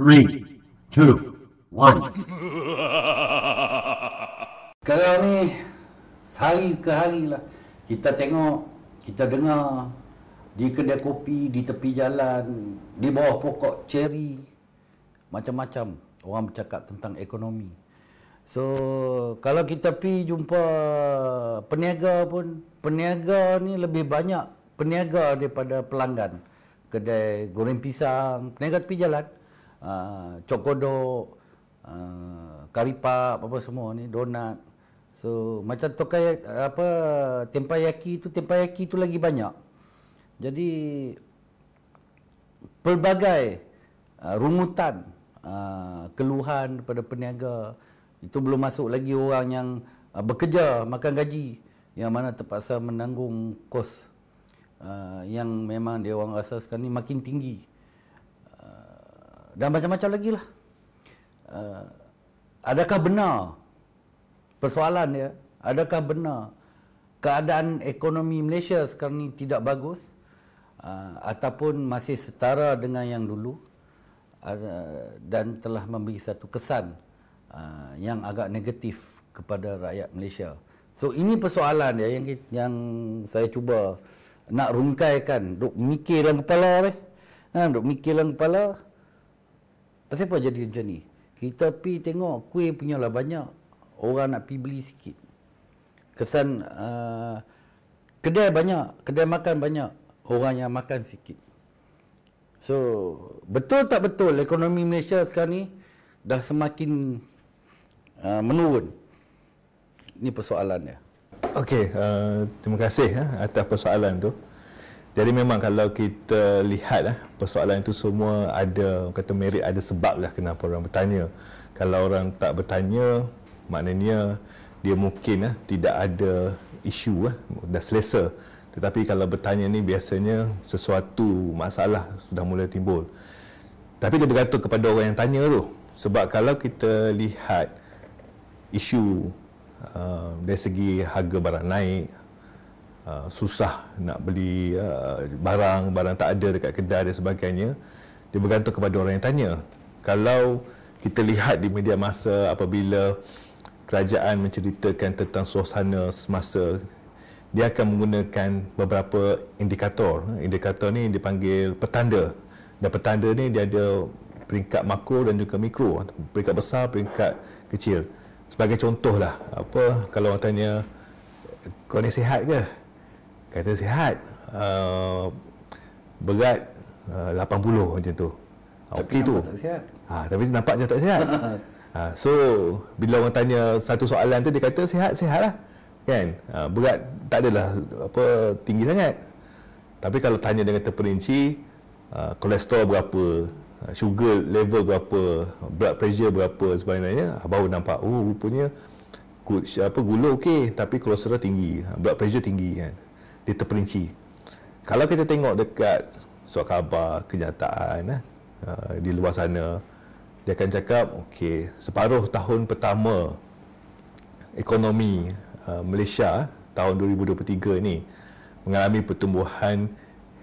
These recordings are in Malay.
Three, two, one. Sekarang ni sehari ke hari lah kita tengok, kita dengar di kedai kopi, di tepi jalan, di bawah pokok ceri, macam-macam orang bercakap tentang ekonomi. So kalau kita pergi jumpa peniaga pun, peniaga ni lebih banyak peniaga daripada pelanggan. Kedai goreng pisang, peniaga tepi jalan, cok kodok, karipap, apa semua ni, donat. So macam tokai apa tempayaki tu lagi banyak. Jadi pelbagai rungutan keluhan daripada peniaga. Itu belum masuk lagi orang yang bekerja makan gaji, yang mana terpaksa menanggung kos yang memang dia orang rasa sekarang ni makin tinggi. Dan macam-macam lagi lah. Adakah benar persoalan dia, adakah benar keadaan ekonomi Malaysia sekarang ni tidak bagus ataupun masih setara dengan yang dulu dan telah memberi satu kesan yang agak negatif kepada rakyat Malaysia. So ini persoalan dia yang saya cuba nak rungkaikan, duk mikir dalam kepala ni. Duk mikir dalam kepala. Pasal apa jadi macam ni? Kita pi tengok kuih punyalah banyak, orang nak pi beli sikit. Kesan kedai banyak, kedai makan banyak, orang yang makan sikit. So betul tak betul ekonomi Malaysia sekarang ni dah semakin menurun? Ini persoalannya. Okey, terima kasih atas persoalan tu. Jadi memang kalau kita lihat persoalan itu semua ada, kata merit, ada sebab lah kenapa orang bertanya. Kalau orang tak bertanya, maknanya dia mungkin tidak ada isu dah selesa. Tetapi kalau bertanya ni biasanya sesuatu masalah sudah mula timbul. Tapi dia bergantung kepada orang yang tanya tu. Sebab kalau kita lihat isu dari segi harga barang naik, susah nak beli barang tak ada dekat kedai dan sebagainya, dia bergantung kepada orang yang tanya. Kalau kita lihat di media masa apabila kerajaan menceritakan tentang suasana semasa, dia akan menggunakan beberapa indikator. Indikator ni dipanggil petanda. Dan petanda ni dia ada peringkat makro dan juga mikro. Peringkat besar, peringkat kecil. Sebagai contohlah, kalau orang tanya, kau ni sihat ke? Kata sihat. Berat 80 macam tu. Okey tu. Tak sihat. Tapi nampak je tak sihat. So bila orang tanya satu soalan tu, dia kata sihat lah. Kan? Berat tak adalah tinggi sangat. Tapi kalau tanya dengan terperinci, kolesterol berapa, sugar level berapa, blood pressure berapa sebagainya, baru nampak rupanya gula okey tapi kolesterol tinggi, blood pressure tinggi kan. Dia terperinci. Kalau kita tengok dekat surat khabar kenyataan di luar sana, dia akan cakap okey, separuh tahun pertama ekonomi Malaysia tahun 2023 ni mengalami pertumbuhan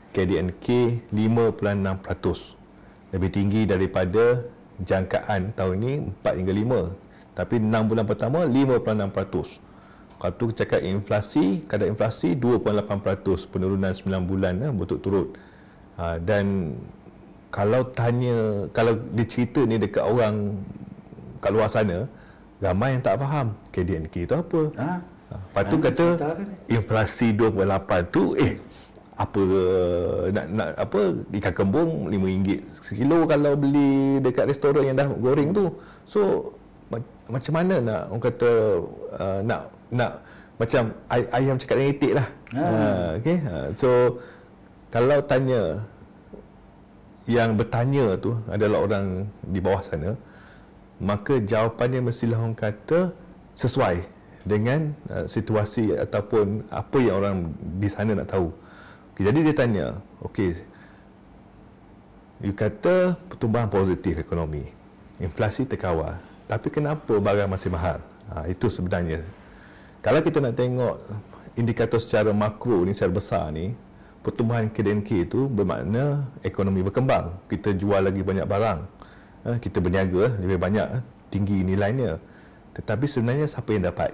KDNK 5.6%. Lebih tinggi daripada jangkaan tahun ini 4 hingga 5. Tapi 6 bulan pertama 5.6%. Kalau tu cakap inflasi, kadar inflasi 2.8%, penurunan 9 bulan berturut-turut. Dan kalau dia cerita ni dekat orang kat luar sana, ramai yang tak faham KDNK itu apa. Lepas tu kata inflasi 2.8 tu apa nak ikan kembung RM5 sekilo kalau beli dekat restoran yang dah goreng tu. So macam mana nak orang kata nak macam ayam cakap dengan itik lah. Okay? So kalau tanya, yang bertanya tu adalah orang di bawah sana, maka jawapannya mestilah orang kata sesuai dengan situasi ataupun apa yang orang di sana nak tahu. Jadi dia tanya, okey, you kata pertumbuhan positif ekonomi, inflasi terkawal, tapi kenapa barang masih mahal? Itu sebenarnya. Kalau kita nak tengok indikator secara makro ni, secara besar ni, pertumbuhan KDNK itu bermakna ekonomi berkembang. Kita jual lagi banyak barang. kita berniaga lebih banyak, tinggi nilainya. Tetapi sebenarnya siapa yang dapat?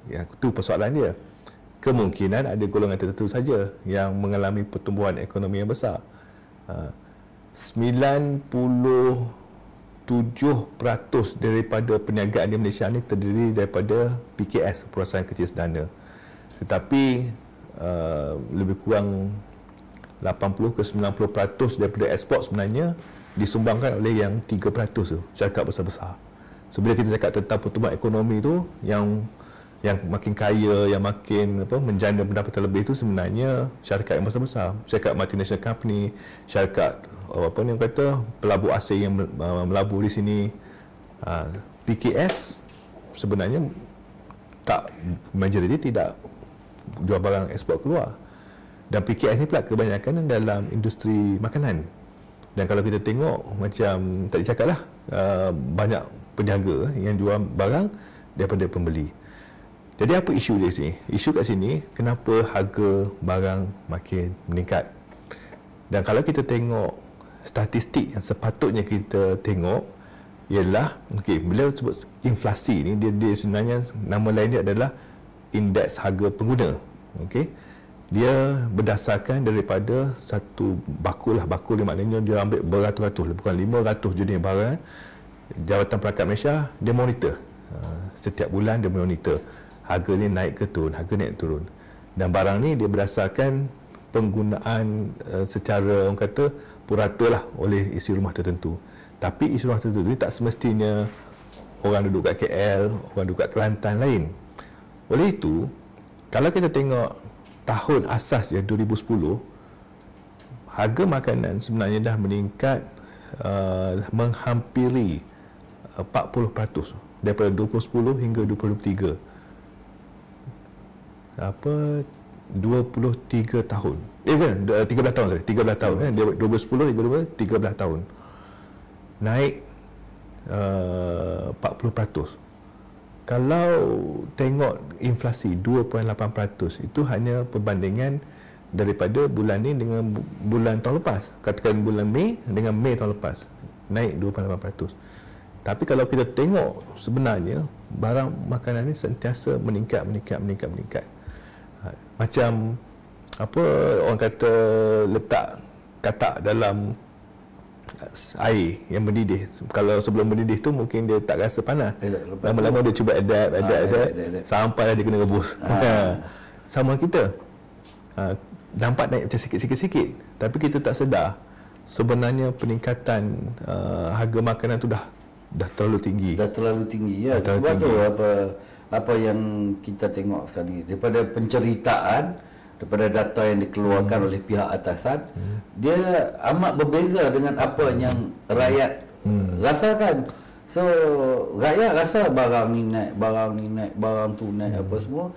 Itu persoalan dia. Kemungkinan ada golongan tertentu saja yang mengalami pertumbuhan ekonomi yang besar. 97% daripada perniagaan di Malaysia ni terdiri daripada PKS, perusahaan kecil sederhana. Tetapi lebih kurang 80 ke 90% daripada ekspor sebenarnya disumbangkan oleh yang 3% tu, syarikat besar-besar. So bila kita cakap tentang pertumbuhan ekonomi tu, yang makin kaya, yang makin menjana pendapatan lebih tu sebenarnya syarikat yang besar-besar, syarikat multinational company, syarikat yang kata pelabur asing yang melabur di sini. PKS sebenarnya tak, majoriti tidak jual barang ekspor keluar. Dan PKS ni pula kebanyakan dalam industri makanan. Dan kalau kita tengok macam tadi cakap lah, banyak peniaga yang jual barang daripada pembeli. Jadi apa isu dia sini? Isu kat sini, kenapa harga barang makin meningkat? Dan kalau kita tengok statistik yang sepatutnya kita tengok ialah, bila sebut inflasi ni, dia sebenarnya nama lain dia adalah indeks harga pengguna. Dia berdasarkan daripada satu bakul lah. Bakul ni maknanya dia ambil beratus-ratus, bukan 500 jenis barang. Jabatan Perangkat Malaysia dia monitor, setiap bulan dia monitor harga ni naik ke turun, harga naik turun. Dan barang ni dia berdasarkan penggunaan secara orang kata purata lah oleh isi rumah tertentu. Tapi isi rumah tertentu ni tak semestinya orang duduk kat KL, orang duduk kat Kelantan lain. Oleh itu, kalau kita tengok tahun asas ya 2010, harga makanan sebenarnya dah meningkat menghampiri 40% daripada 2010 hingga 2023. 23 tahun. Bukan, 13 tahun, 13 tahun kan. 2010 hingga 13 tahun. Naik 40%. Kalau tengok inflasi 2.8%, itu hanya perbandingan daripada bulan ni dengan bulan tahun lepas. Katakan bulan Mei dengan Mei tahun lepas, naik 2.8%. Tapi kalau kita tengok sebenarnya barang makanan ni sentiasa meningkat. Macam apa orang kata, letak katak dalam air yang mendidih. Kalau sebelum mendidih tu mungkin dia tak rasa panas. Lama-lama dia cuba adapt sampai dia kena rebus. Sama kita. Nampak naik macam sikit-sikit, tapi kita tak sedar sebenarnya peningkatan harga makanan tu dah terlalu tinggi. Dah terlalu tinggi ya. Sebab tu apa yang kita tengok sekarang ni, daripada penceritaan, daripada data yang dikeluarkan oleh pihak atasan, dia amat berbeza dengan apa yang rakyat rasakan. So rakyat rasa barang ni naik, barang tu naik, apa semua,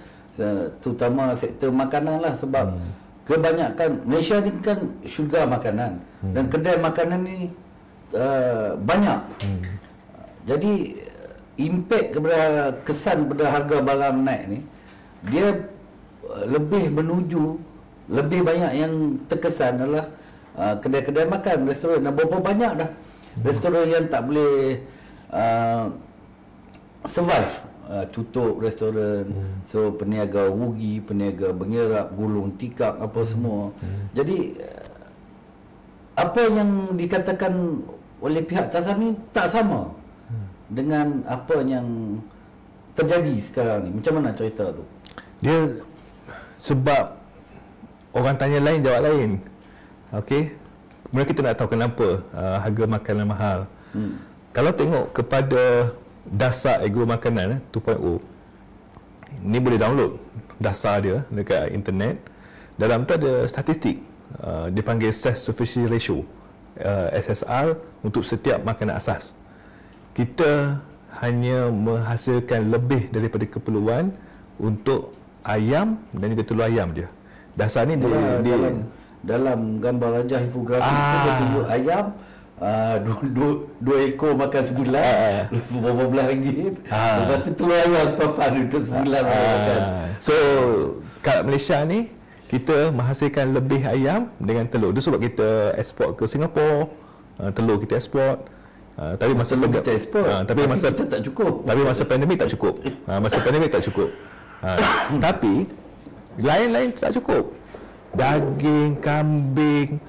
terutama sektor makanan lah. Sebab kebanyakan Malaysia ni kan syurga makanan, dan kedai makanan ni banyak. Jadi impak kepada, kesan pada harga barang naik ni, dia lebih banyak yang terkesan adalah kedai-kedai makan, restoran. Dan berapa banyak dah restoran yang tak boleh survive, tutup restoran. So peniaga rugi, peniaga mengerap, gulung tikar apa semua. Jadi apa yang dikatakan oleh pihak atasan ni tak sama dengan apa yang terjadi sekarang ni. Macam mana cerita tu? Dia sebab orang tanya lain, jawab lain. Kemudian kita nak tahu kenapa harga makanan mahal. Kalau tengok kepada dasar agro makanan 2.0, ni boleh download dasar dia dekat internet. Dalam tu ada statistik, dipanggil self-sufficiency ratio, SSR, untuk setiap makanan asas. Kita hanya menghasilkan lebih daripada keperluan untuk ayam dan juga telur ayam je. Dasar ni dalam gambar rajah infografi dia tunjuk ayam dua ekor makan sebulan, berapa belas ringgit. Lepas tu telur ayam sepapan untuk sebulan makan. So kat Malaysia ni kita menghasilkan lebih ayam dengan telur. Itu sebab kita ekspor ke Singapura, telur kita ekspor. Tapi masa Maksudnya kita ekspor, tapi masa kita tak cukup. Tapi masa pandemik tak cukup. Masa pandemik tak cukup. Tapi lain-lain tak cukup. Daging, kambing,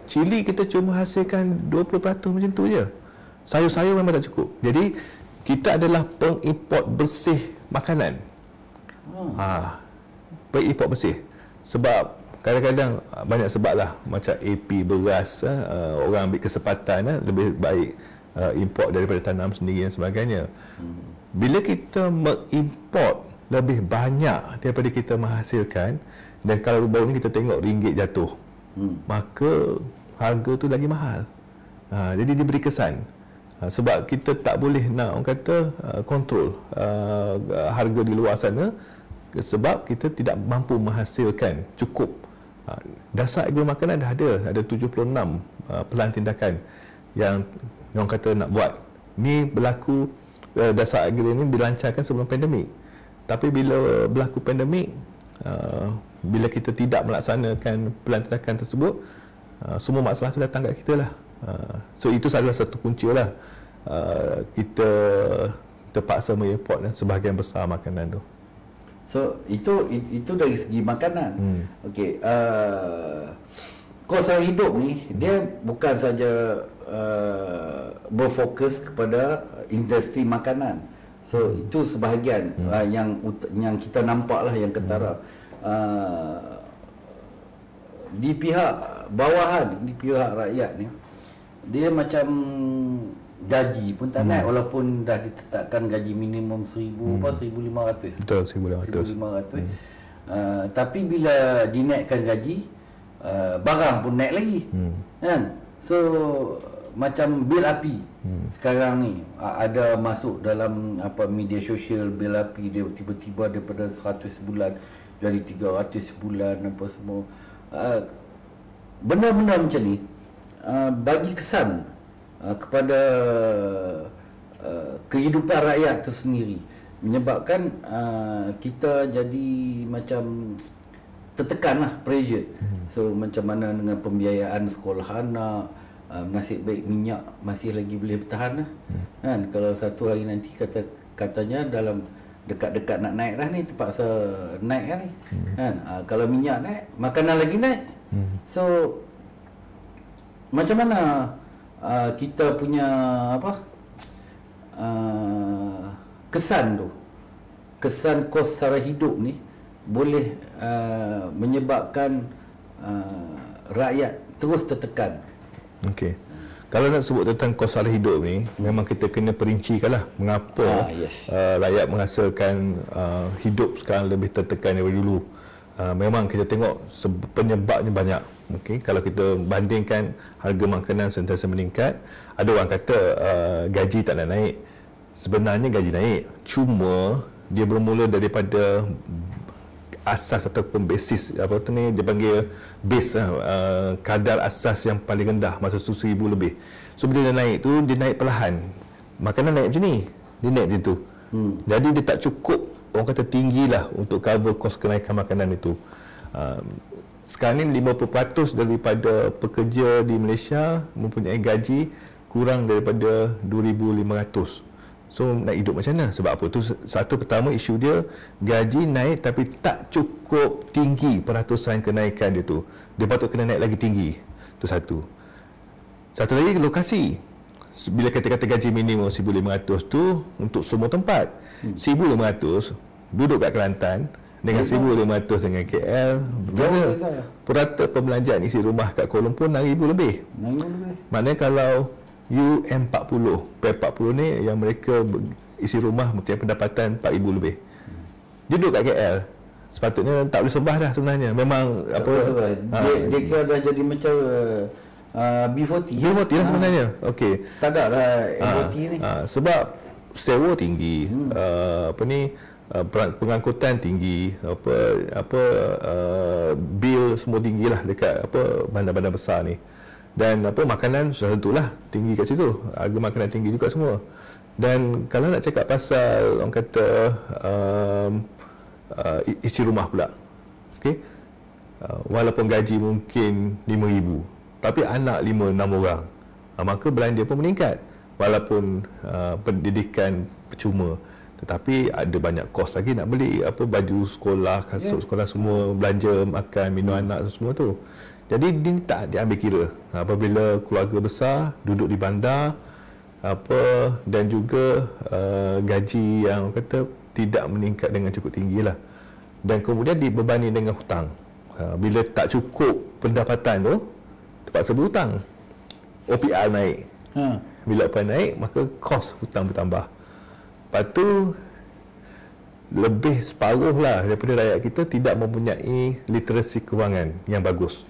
cili kita cuma hasilkan 20% macam tu je. Sayur-sayur memang tak cukup. Jadi kita adalah pengimport bersih makanan. Pengimport bersih. Sebab kadang-kadang banyak sebab lah, macam AP beras, orang ambil kesempatan lebih baik import daripada tanam sendiri dan sebagainya. Bila kita mengimport lebih banyak daripada kita menghasilkan, dan kalau baru ni kita tengok ringgit jatuh, maka harga tu lagi mahal. Jadi diberi kesan. Sebab kita tak boleh nak orang kata kontrol harga di luar sana, sebab kita tidak mampu menghasilkan cukup. Dasar agro makanan dah ada 76 pelan tindakan yang orang kata nak buat. Ni berlaku, dasar agro ni dilancarkan sebelum pandemik. Tapi bila berlaku pandemik, bila kita tidak melaksanakan pelan tindakan tersebut, semua masalah tu datang kat kita lah. So itu adalah satu punca lah, kita terpaksa mengimport sebahagian besar makanan tu. So itu dari segi makanan. Okey, kos hidup ni dia bukan saja berfokus kepada industri makanan. So itu sebahagian yang kita nampak lah, yang ketara. Di pihak bawahan, di pihak rakyat ni, dia macam gaji pun tak naik, walaupun dah ditetapkan gaji minimum 1,500. Betul, 1,500. Tapi bila dinaikkan gaji, barang pun naik lagi. Kan? So macam bil api sekarang ni ada masuk dalam media sosial, bil api dia tiba-tiba daripada 100 sebulan jadi 300 sebulan apa semua. Benda-benda macam ni bagi kesan kepada kehidupan rakyat itu sendiri, menyebabkan kita jadi macam tertekan lah, pressure. So macam mana dengan pembiayaan sekolah anak, nasib baik minyak masih lagi boleh bertahan lah. Kan, kalau satu hari nanti katanya dalam dekat-dekat nak naik dah ni, terpaksa naik kan ni. Kan, kalau minyak naik, makanan lagi naik. So macam mana kita punya kesan tu, kesan kos sara hidup ni boleh menyebabkan rakyat terus tertekan. Okey. Kalau nak sebut tentang kos sara hidup ni, memang kita kena perincikanlah mengapa rakyat merasakan hidup sekarang lebih tertekan daripada dulu. Memang kita tengok penyebabnya banyak. Okey, kalau kita bandingkan harga makanan sentiasa meningkat, ada orang kata gaji tak nak naik. Sebenarnya gaji naik, cuma dia bermula daripada asas ataupun basis, apa tu ni dia panggil base, kadar asas yang paling rendah, masa tu 1,000 lebih. So bila dia naik tu, dia naik perlahan. Makanan naik macam ni, dia naik macam tu. Jadi dia tak cukup, orang kata tinggilah untuk cover kos kenaikan makanan itu. Sekarang ni 50% daripada pekerja di Malaysia mempunyai gaji kurang daripada 2,500. So nak hidup macam mana? Sebab apa? Tu satu, pertama isu dia gaji naik tapi tak cukup tinggi peratusan kenaikan dia tu. Dia patut kena naik lagi tinggi. Tu satu. Satu lagi lokasi. Bila kita kata gaji minimum 1,500 tu untuk semua tempat. 1,500 duduk kat Kelantan dengan 1,500 dengan KL, purata pembelanjaan isi rumah kat Kuala Lumpur 6,000 lebih. Maknanya kalau UM40, P40 ni yang mereka isi rumah mempunyai pendapatan 4,000 lebih. Duduk kat KL, sepatutnya tak boleh sembah dah sebenarnya. Memang dia kira dah jadi macam B40. B40 lah sebenarnya. Okey. Tak ada lah B40 ni. Sebab sewa tinggi, pengangkutan tinggi, bil semua tinggilah dekat bandar-bandar besar ni. Dan makanan sudah tentulah tinggi kat situ, harga makanan tinggi juga semua. Dan kalau nak cakap pasal orang kata isi rumah pula, okey, walaupun gaji mungkin 5,000, tapi anak 5-6 orang, maka belanja pun meningkat walaupun pendidikan percuma, tetapi ada banyak kos lagi nak beli baju sekolah, kasut sekolah, semua belanja makan minum anak semua tu. Jadi dia tak diambil kira apabila keluarga besar duduk di bandar dan juga gaji yang kata tidak meningkat dengan cukup tinggi lah, dan kemudian dibebani dengan hutang. Bila tak cukup pendapatan tu terpaksa berhutang. OPR naik. Bila OPR naik, maka kos hutang bertambah. Lepas tu lebih separuh lah daripada rakyat kita tidak mempunyai literasi kewangan yang bagus.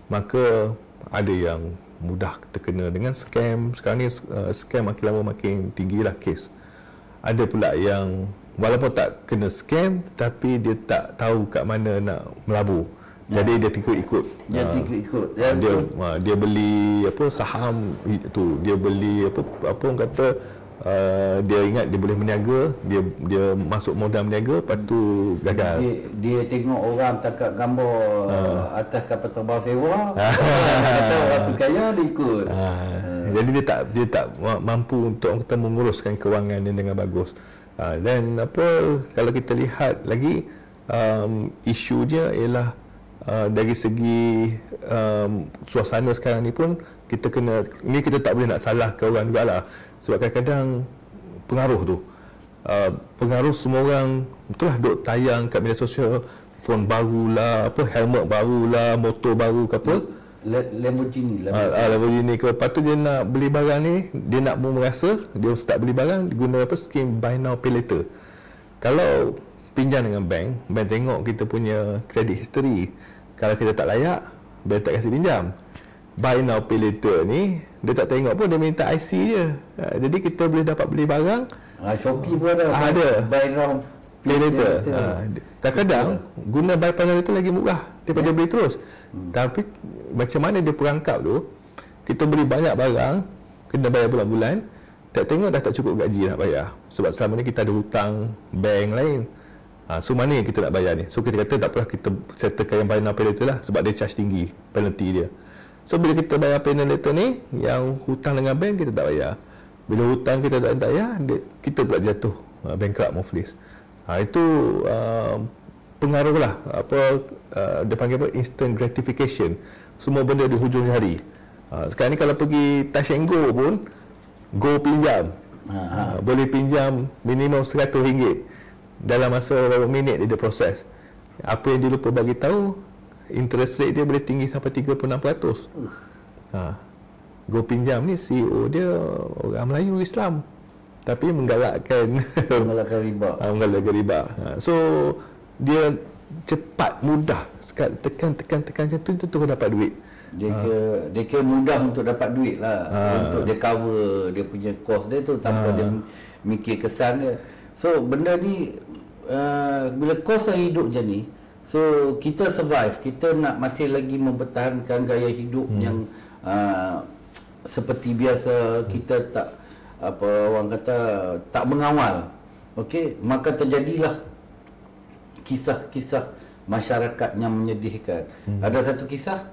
Maka ada yang mudah terkena dengan scam. Sekarang ni scam makin lama makin tinggilah kes. Ada pula yang walaupun tak kena scam tapi dia tak tahu kat mana nak melabur. Jadi dia ikut-ikut. Dia beli saham itu, dia beli apa orang kata dia ingat dia boleh berniaga, dia masuk modal berniaga, lepas tu gagal. Dia tengok orang tangkap gambar atas kapal terbang sewa, kata orang tu kaya, dia ikut. Jadi dia tak mampu untuk orang kata menguruskan kewangan dia dengan bagus. Dan kalau kita lihat lagi isu dia ialah dari segi suasana sekarang ni pun kita tak boleh nak salahkan orang jugalah, sebab kadang-kadang pengaruh tu pengaruh semua orang betul lah duk tayang kat media sosial, phone barulah, helmet barulah, motor baru ke apa, Lamborghini ke. Lepas tu dia nak beli barang ni, dia nak merasa dia start beli barang, dia guna skim buy now pay later. Kalau pinjam dengan bank tengok kita punya credit history, kalau kita tak layak, bank tak kasi pinjam. Buy now pay later ni dia tak tengok pun, dia minta IC je. Jadi kita boleh dapat beli barang. Shopee pun ada buy now pay later. Kadang-kadang guna buy now later lagi murah daripada beli terus. Tapi macam mana dia perangkap tu, kita beli banyak barang, kena bayar bulan-bulan, tak tengok dah tak cukup gaji nak bayar, sebab selama ni kita ada hutang bank lain. So mana yang kita nak bayar ni? So kita kata tak apalah, kita settlekan yang buy now pay later lah, sebab dia charge tinggi penalty dia. So bila kita bayar pay now later ni, yang hutang dengan bank kita tak bayar. Bila hutang kita tak bayar, kita pula jatuh bankrupt muflis. Itu pengaruh lah dia panggil instant gratification. Semua benda di hujung jari. Sekarang ni kalau pergi touch and go pun, go pinjam, boleh pinjam minimum RM100 dalam masa beberapa minit dia proses. Apa yang dia lupa bagi tahu, interest rate dia boleh tinggi sampai 36%. Go pinjam ni CEO dia orang Melayu Islam, tapi menggalakkan riba. So dia cepat, mudah, tekan macam tu terus dapat duit. Dia kira mudah untuk dapat duit lah, untuk dia cover dia punya cost dia tu tanpa dia mikir kesan dia. So benda ni bila kos hidup je ni, so kita survive, kita nak masih lagi mempertahankan gaya hidup yang seperti biasa, kita tak orang kata tak mengawal. Okey, maka terjadilah kisah-kisah masyarakat yang menyedihkan. Ada satu kisah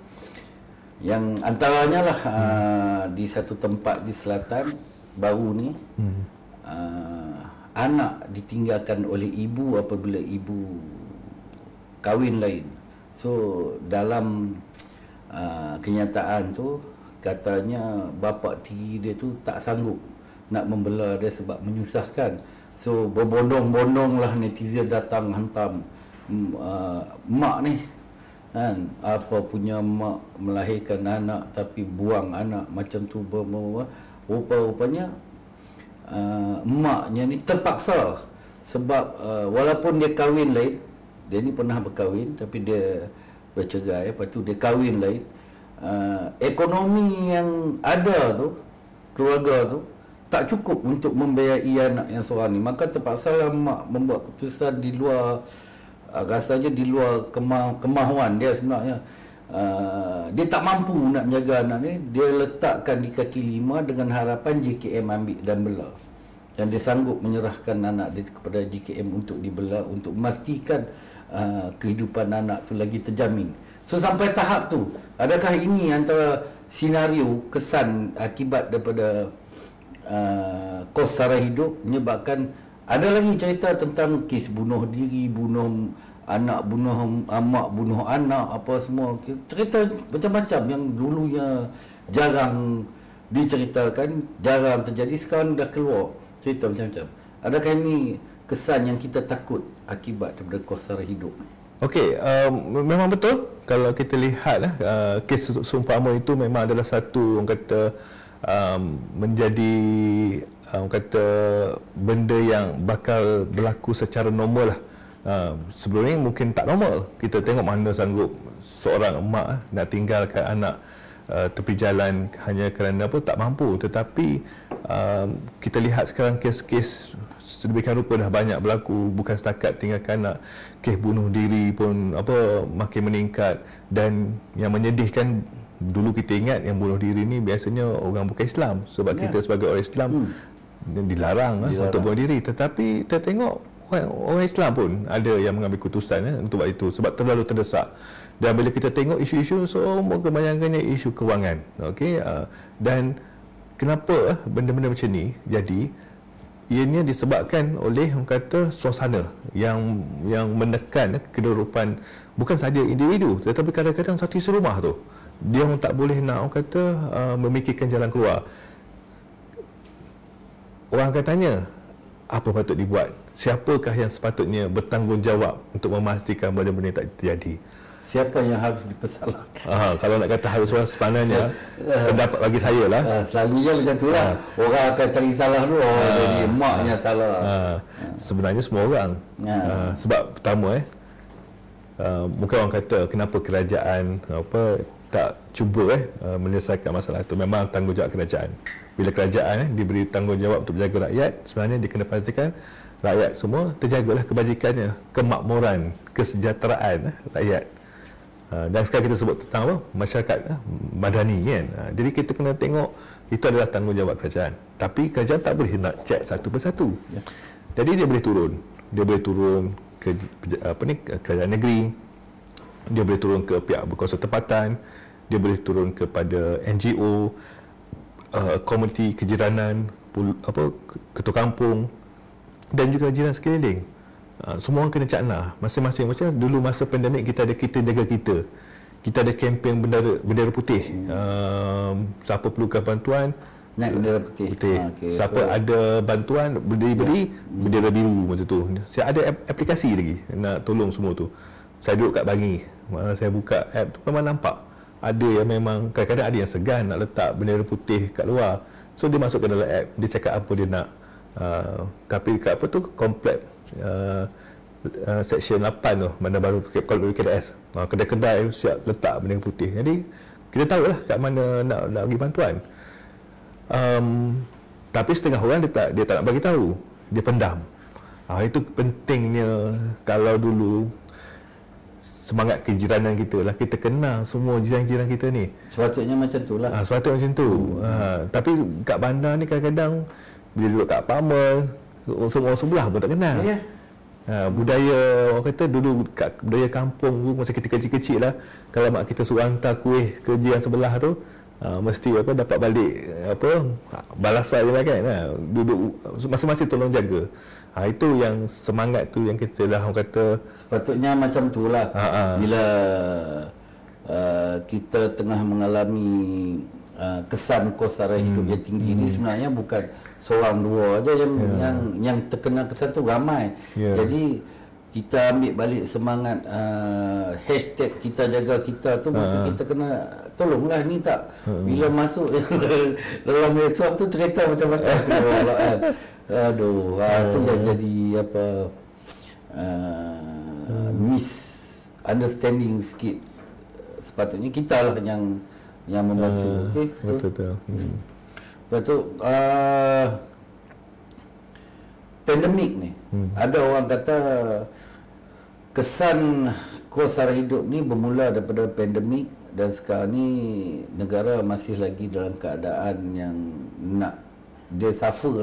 yang antaranya lah di satu tempat di selatan baru ni, anak ditinggalkan oleh ibu apabila ibu kahwin lain. So dalam kenyataan tu katanya bapa tiri dia tu tak sanggup nak membela dia sebab menyusahkan. So berbondong-bondong lah netizen datang hantam mak ni kan, apa punya mak melahirkan anak tapi buang anak macam tu. Rupa-rupanya emaknya ni terpaksa sebab walaupun dia kahwin lain, dia ni pernah berkahwin tapi dia bercerai, lepas tu dia kahwin lain, ekonomi yang ada tu, keluarga tu tak cukup untuk membiayai anak yang seorang ni, maka terpaksalah mak membuat keputusan di luar rasanya di luar kemahuan dia sebenarnya. Dia tak mampu nak menjaga anak ni, dia letakkan di kaki lima dengan harapan JKM ambil dan bela, dan dia sanggup menyerahkan anak dia kepada JKM untuk dibela, untuk memastikan kehidupan anak tu lagi terjamin. So sampai tahap tu, adakah ini antara senario kesan akibat daripada kos sara hidup menyebabkan ada lagi cerita tentang kes bunuh diri, bunuh anak, bunuh mak, bunuh anak, apa semua. Cerita macam-macam yang dulunya jarang diceritakan, jarang terjadi, sekarang dah keluar cerita macam-macam. Adakah ini kesan yang kita takut akibat daripada kos sara hidup? Okey, memang betul kalau kita lihat kes seumpama itu memang adalah satu orang kata menjadi orang kata benda yang bakal berlaku secara normal lah. Sebelum ni mungkin tak normal. Kita tengok mana sanggup seorang emak nak tinggalkan anak tepi jalan hanya kerana apa, tak mampu. Tetapi kita lihat sekarang kes-kes sedemikian rupa dah banyak berlaku, bukan setakat tinggalkan anak, kes bunuh diri pun apa makin meningkat. Dan yang menyedihkan, dulu kita ingat yang bunuh diri ni biasanya orang bukan Islam, sebab kita sebagai orang Islam dilarang untuk bunuh diri. Tetapi kita tengok orang Islam pun ada yang mengambil keputusan untuk buat itu sebab terlalu terdesak. Dan bila kita tengok isu-isu, semua kebanyakannya isu kewangan. Okey, dan kenapa benda-benda macam ni jadi? Ianya disebabkan oleh orang kata suasana yang menekan kehidupan bukan saja individu, tetapi kadang-kadang satu isi rumah tu dia orang tak boleh nak orang kata memikirkan jalan keluar. Orang akan tanya, apa patut dibuat? Siapakah yang sepatutnya bertanggungjawab untuk memastikan benda-benda tak terjadi? Siapa yang harus dipersalahkan? Kalau nak kata harus sebenarnya pendapat bagi saya lah. Selalunya macam tu lah. Orang akan cari salah dulu. Jadi maknya salah. Sebenarnya semua orang. Sebab pertama mungkin orang kata kenapa kerajaan tak cuba menyelesaikan masalah itu. Memang tanggungjawab kerajaan. Bila kerajaan diberi tanggungjawab untuk menjaga rakyat, sebenarnya dia kena pastikan rakyat semua terjagalah kebajikannya, kemakmuran, kesejahteraan rakyat. Dan sekarang kita sebut tentang apa? Masyarakat madani kan. Jadi kita kena tengok itu adalah tanggungjawab kerajaan. Tapi kerajaan tak boleh nak cek satu persatu. Jadi dia boleh turun. Dia boleh turun ke kerajaan negeri. Dia boleh turun ke pihak berkuasa tempatan. Dia boleh turun kepada NGO, komuniti kejiranan, ketua kampung dan juga jiran sekeliling. Semua orang kena cakna masing-masing. Macam dulu masa pandemik kita ada Kita Jaga kita ada kempen bendera putih. Siapa perlukan bantuan naik bendera putih. Okay. Siapa ada bantuan beri bendera biru macam tu. Saya ada aplikasi lagi nak tolong semua tu. Saya duduk kat Bangi, saya buka app tu memang nampak ada yang memang kadang-kadang ada yang segan nak letak bendera putih kat luar. So dia masuk ke dalam app, dia cakap apa dia nak. Tapi kat apa tu komplek section 8 tu, Bandar Baru kalau KDS, kedai-kedai siap letak bendera putih. Jadi kita tahulah kat mana nak bagi bantuan. Tapi setengah orang dia tak nak bagi tahu, dia pendam. Itu pentingnya. Kalau dulu semangat kejiranan kita lah, kita kenal semua jiran-jiran kita ni. Sepatutnya macam tu lah. Sepatutnya macam tu. Tapi kat bandar ni kadang-kadang bila duduk kat apartment, semua sebelah pun tak kenal. Budaya orang kata dulu kat budaya kampung tu, masa kita kecil-kecil lah, kalau mak kita suruh hantar kuih ke jiran sebelah tu, mesti dapat balik balasan je lah kan. Duduk masing-masing tolong jaga. Itu yang semangat tu yang kita dah orang kata sepatutnya macam tu lah. Bila kita tengah mengalami kesan kos sara hidup yang tinggi ni, sebenarnya bukan seorang dua aja yang terkena kesan tu, ramai. Jadi kita ambil balik semangat hashtag Kita Jaga Kita tu, maka kita kena tolonglah ni tak bila masuk dalam medsos tu cerita macam-macam kan. Aduh, tu yang jadi apa misunderstanding sikit. Sepatutnya kita lah yang membantu. Okey, betul. Betul. Pandemik ni, ada orang kata kesan kos sara hidup ni bermula daripada pandemik, dan sekarang ni negara masih lagi dalam keadaan yang nak dia suffer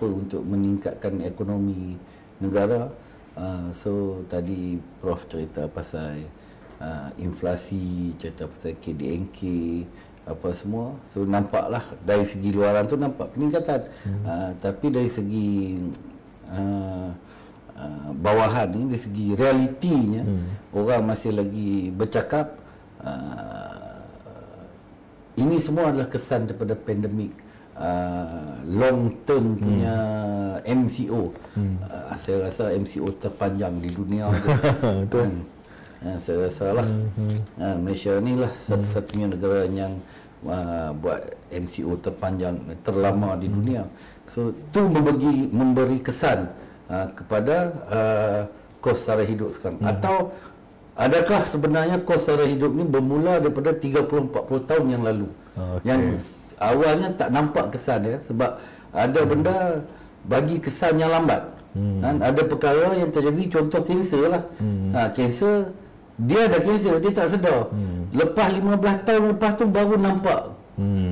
untuk meningkatkan ekonomi negara. So tadi Prof cerita pasal inflasi, cerita pasal KDNK, apa semua. So nampaklah dari segi luaran tu nampak peningkatan. Tapi dari segi bawahan ni, dari segi realitinya, orang masih lagi bercakap ini semua adalah kesan daripada pandemik. Long term punya MCO. Saya rasa MCO terpanjang di dunia. Betul. Saya rasa lah Malaysia ni lah satu-satunya negara yang buat MCO terpanjang, terlama di dunia. So tu memberi kesan kepada kos sara hidup sekarang. Atau adakah sebenarnya kos sara hidup ni bermula daripada 30-40 tahun yang lalu? Yang awalnya tak nampak kesan ya, sebab ada benda bagi kesan yang lambat. Ada perkara yang terjadi, contoh kanser lah. Kanser, dia ada kanser, dia tak sedar. Lepas 15 tahun lepas tu baru nampak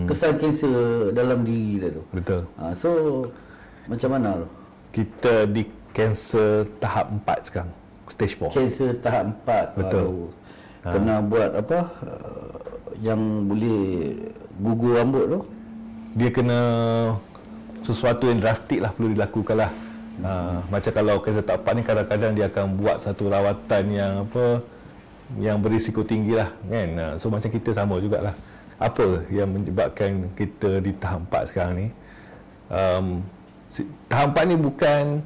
kesan kanser dalam diri dia tu. Betul. So macam mana tu? Kita di kanser tahap 4 sekarang, stage 4. Kanser tahap 4. Betul. Kena buat apa yang boleh gugur rambut tu? Dia kena sesuatu yang drastik lah perlu dilakukan lah. Macam kalau kanser tahap 4 ni kadang-kadang dia akan buat satu rawatan yang yang berisiko tinggi lah kan. So macam kita sama jugalah. Apa yang menyebabkan kita di tahap 4 sekarang ni? Tahap 4 ni bukan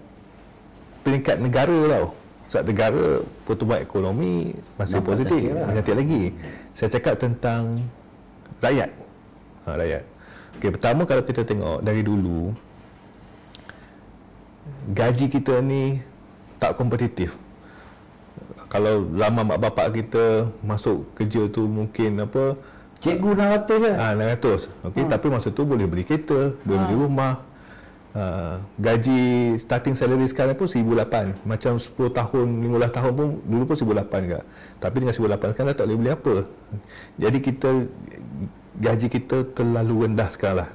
peringkat negara tau. Sebab negara pertumbuhan ekonomi masih nampak positif, lah. cantik lagi. Saya cakap tentang rakyat. Rakyat. Okey, pertama kalau kita tengok dari dulu, gaji kita ni tak kompetitif. Kalau zaman mak bapak kita masuk kerja tu mungkin Cikgu 600 kan? 600. Okey, tapi masa tu boleh beli kereta, boleh beli rumah. Gaji starting salary sekarang pun 1,800. Macam 10 tahun, 15 tahun pun dulu pun 1,800 juga. Tapi dengan 1,800 sekarang dah tak boleh beli apa. Jadi gaji kita terlalu rendah sekarang lah.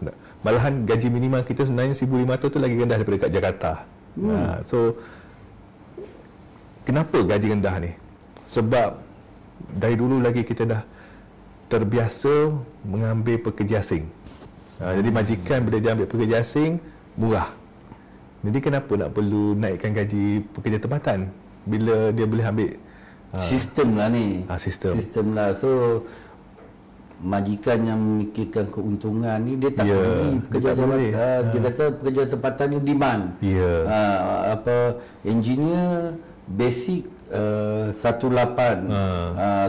Malahan gaji minimal kita sebenarnya 1,500 tu lagi rendah daripada kat Jakarta. So kenapa gaji rendah ni? Sebab dari dulu lagi kita dah terbiasa mengambil pekerja asing. Jadi majikan bila dia ambil pekerja asing murah. Jadi kenapa nak perlu naikkan gaji pekerja tempatan bila dia boleh ambil sistem lah ni. Sistem lah. So majikan yang memikirkan keuntungan ni dia tak beli pekerja tempatan. Dia kata pekerja tempatan ni demand. Engineer basic 18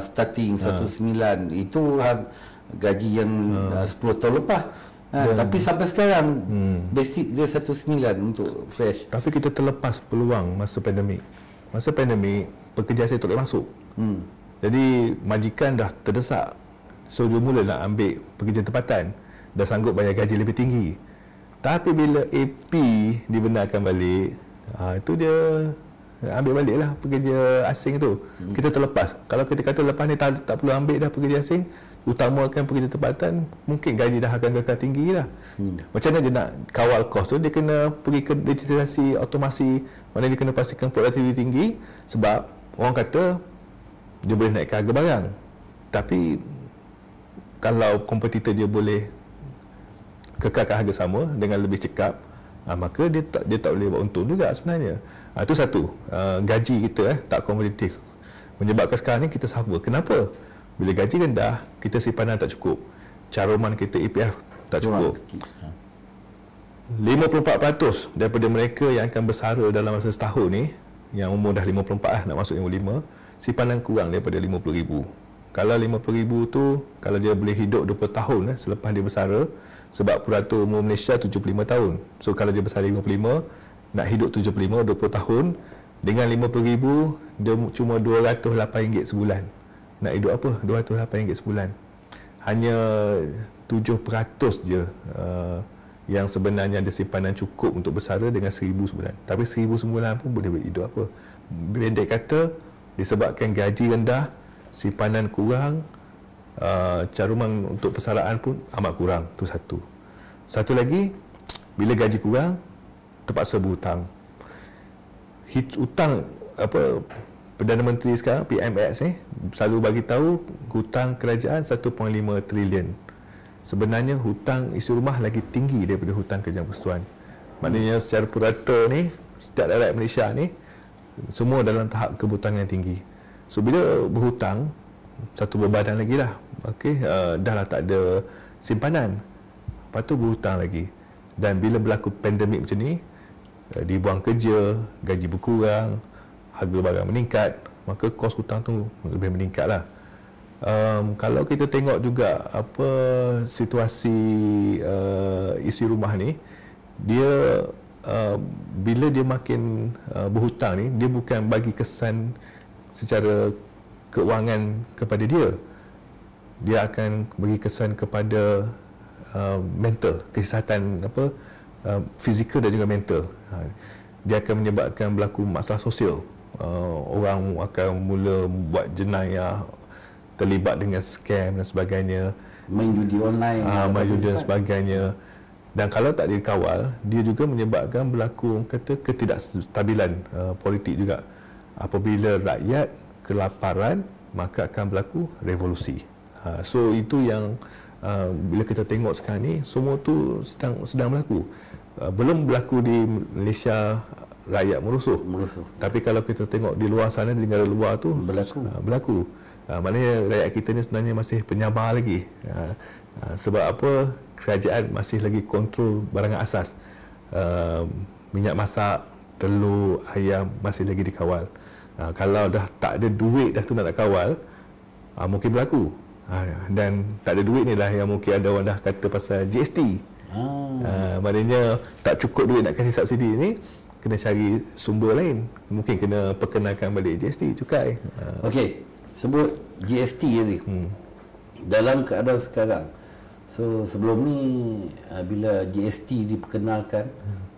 starting 19 itu gaji yang 10 tahun lepas. Tapi sampai sekarang basic dia 19 untuk fresh. Tapi kita terlepas peluang masa pandemik. Masa pandemik pekerja asing tak boleh masuk. Jadi majikan dah terdesak. So dia mula nak ambil pekerja tempatan, dah sanggup bayar gaji lebih tinggi. Tapi bila AP dibenarkan balik, itu dia ambil balik lah pekerja asing tu. Kita terlepas. Kalau kita kata lepas ni tak perlu ambil dah pekerja asing, utamakan pekerja tempatan, mungkin gaji dah akan kekal tinggi lah. Macam mana dia nak kawal kos tu? Dia kena pergi ke digitalisasi, otomasi, mana dia kena pastikan produktiviti tinggi. Sebab orang kata dia boleh naikkan harga barang, tapi kalau kompetitor dia boleh kekalkan harga sama dengan lebih cekap, maka dia tak boleh buat untung juga sebenarnya. Itu satu, gaji kita tak kompetitif menyebabkan sekarang ni kita suffer. Kenapa? Bila gaji rendah, kita simpanan tak cukup, caruman kita EPF tak cukup. 54% daripada mereka yang akan bersara dalam masa setahun ni, yang umur dah 54 nak masuk 55, simpanan kurang daripada 50,000. Kalau 50,000 tu, kalau dia boleh hidup 20 tahun selepas dia bersara, sebab peratur umur Malaysia 75 tahun. So kalau dia bersara 55, nak hidup 75, 20 tahun, dengan 50,000, dia cuma RM208 sebulan. Nak hidup apa? RM208 sebulan. Hanya 7% je yang sebenarnya ada simpanan cukup untuk bersara dengan 1,000 sebulan. Tapi 1,000 sebulan pun boleh hidup apa? Pendek kata, disebabkan gaji rendah, simpanan kurang, caruman untuk persaraan pun amat kurang. Itu satu. Satu lagi, bila gaji kurang, terpaksa berhutang. Hutang Perdana Menteri sekarang PMX ni selalu bagi tahu hutang kerajaan 1.5 trilion. Sebenarnya hutang isi rumah lagi tinggi daripada hutang kerajaan persekutuan. Maknanya secara purata ni setiap rakyat Malaysia ni semua dalam tahap kebutuhan yang tinggi. So bila berhutang, satu bebanan lagi lah. Okey, dah lah tak ada simpanan. Lepas tu berhutang lagi. Dan bila berlaku pandemik macam ni, dibuang kerja, gaji berkurang, harga barang meningkat, maka kos hutang tu lebih meningkat lah. Kalau kita tengok juga apa situasi isi rumah ni, dia bila dia makin berhutang ni, dia bukan bagi kesan secara keuangan kepada dia, dia akan bagi kesan kepada mental, kesihatan fizikal dan juga mental. Dia akan menyebabkan berlaku masalah sosial. Orang akan mula buat jenayah, terlibat dengan scam dan sebagainya, main judi online, main judi dan sebagainya. Dan kalau tak dikawal, dia juga menyebabkan berlaku ketidakstabilan politik juga. Apabila rakyat kelaparan, maka akan berlaku revolusi. So itu yang bila kita tengok sekarang ni, semua tu sedang berlaku. Belum berlaku di Malaysia, rakyat merusuh. Tapi kalau kita tengok di luar sana, di negara luar tu berlaku. Maknanya rakyat kita ni sebenarnya masih penyabar lagi. Sebab apa? Kerajaan masih lagi kontrol barangan asas. Minyak masak, telur, ayam masih lagi dikawal. Kalau dah tak ada duit dah tu nak kawal, mungkin berlaku. Dan tak ada duit ni lah yang mungkin ada orang dah kata pasal GST. Maknanya tak cukup duit nak kasih subsidi ni, kena cari sumber lain. Mungkin kena perkenalkan balik GST, cukai. Okey, sebut GST ni. Dalam keadaan sekarang, so sebelum ni bila GST diperkenalkan,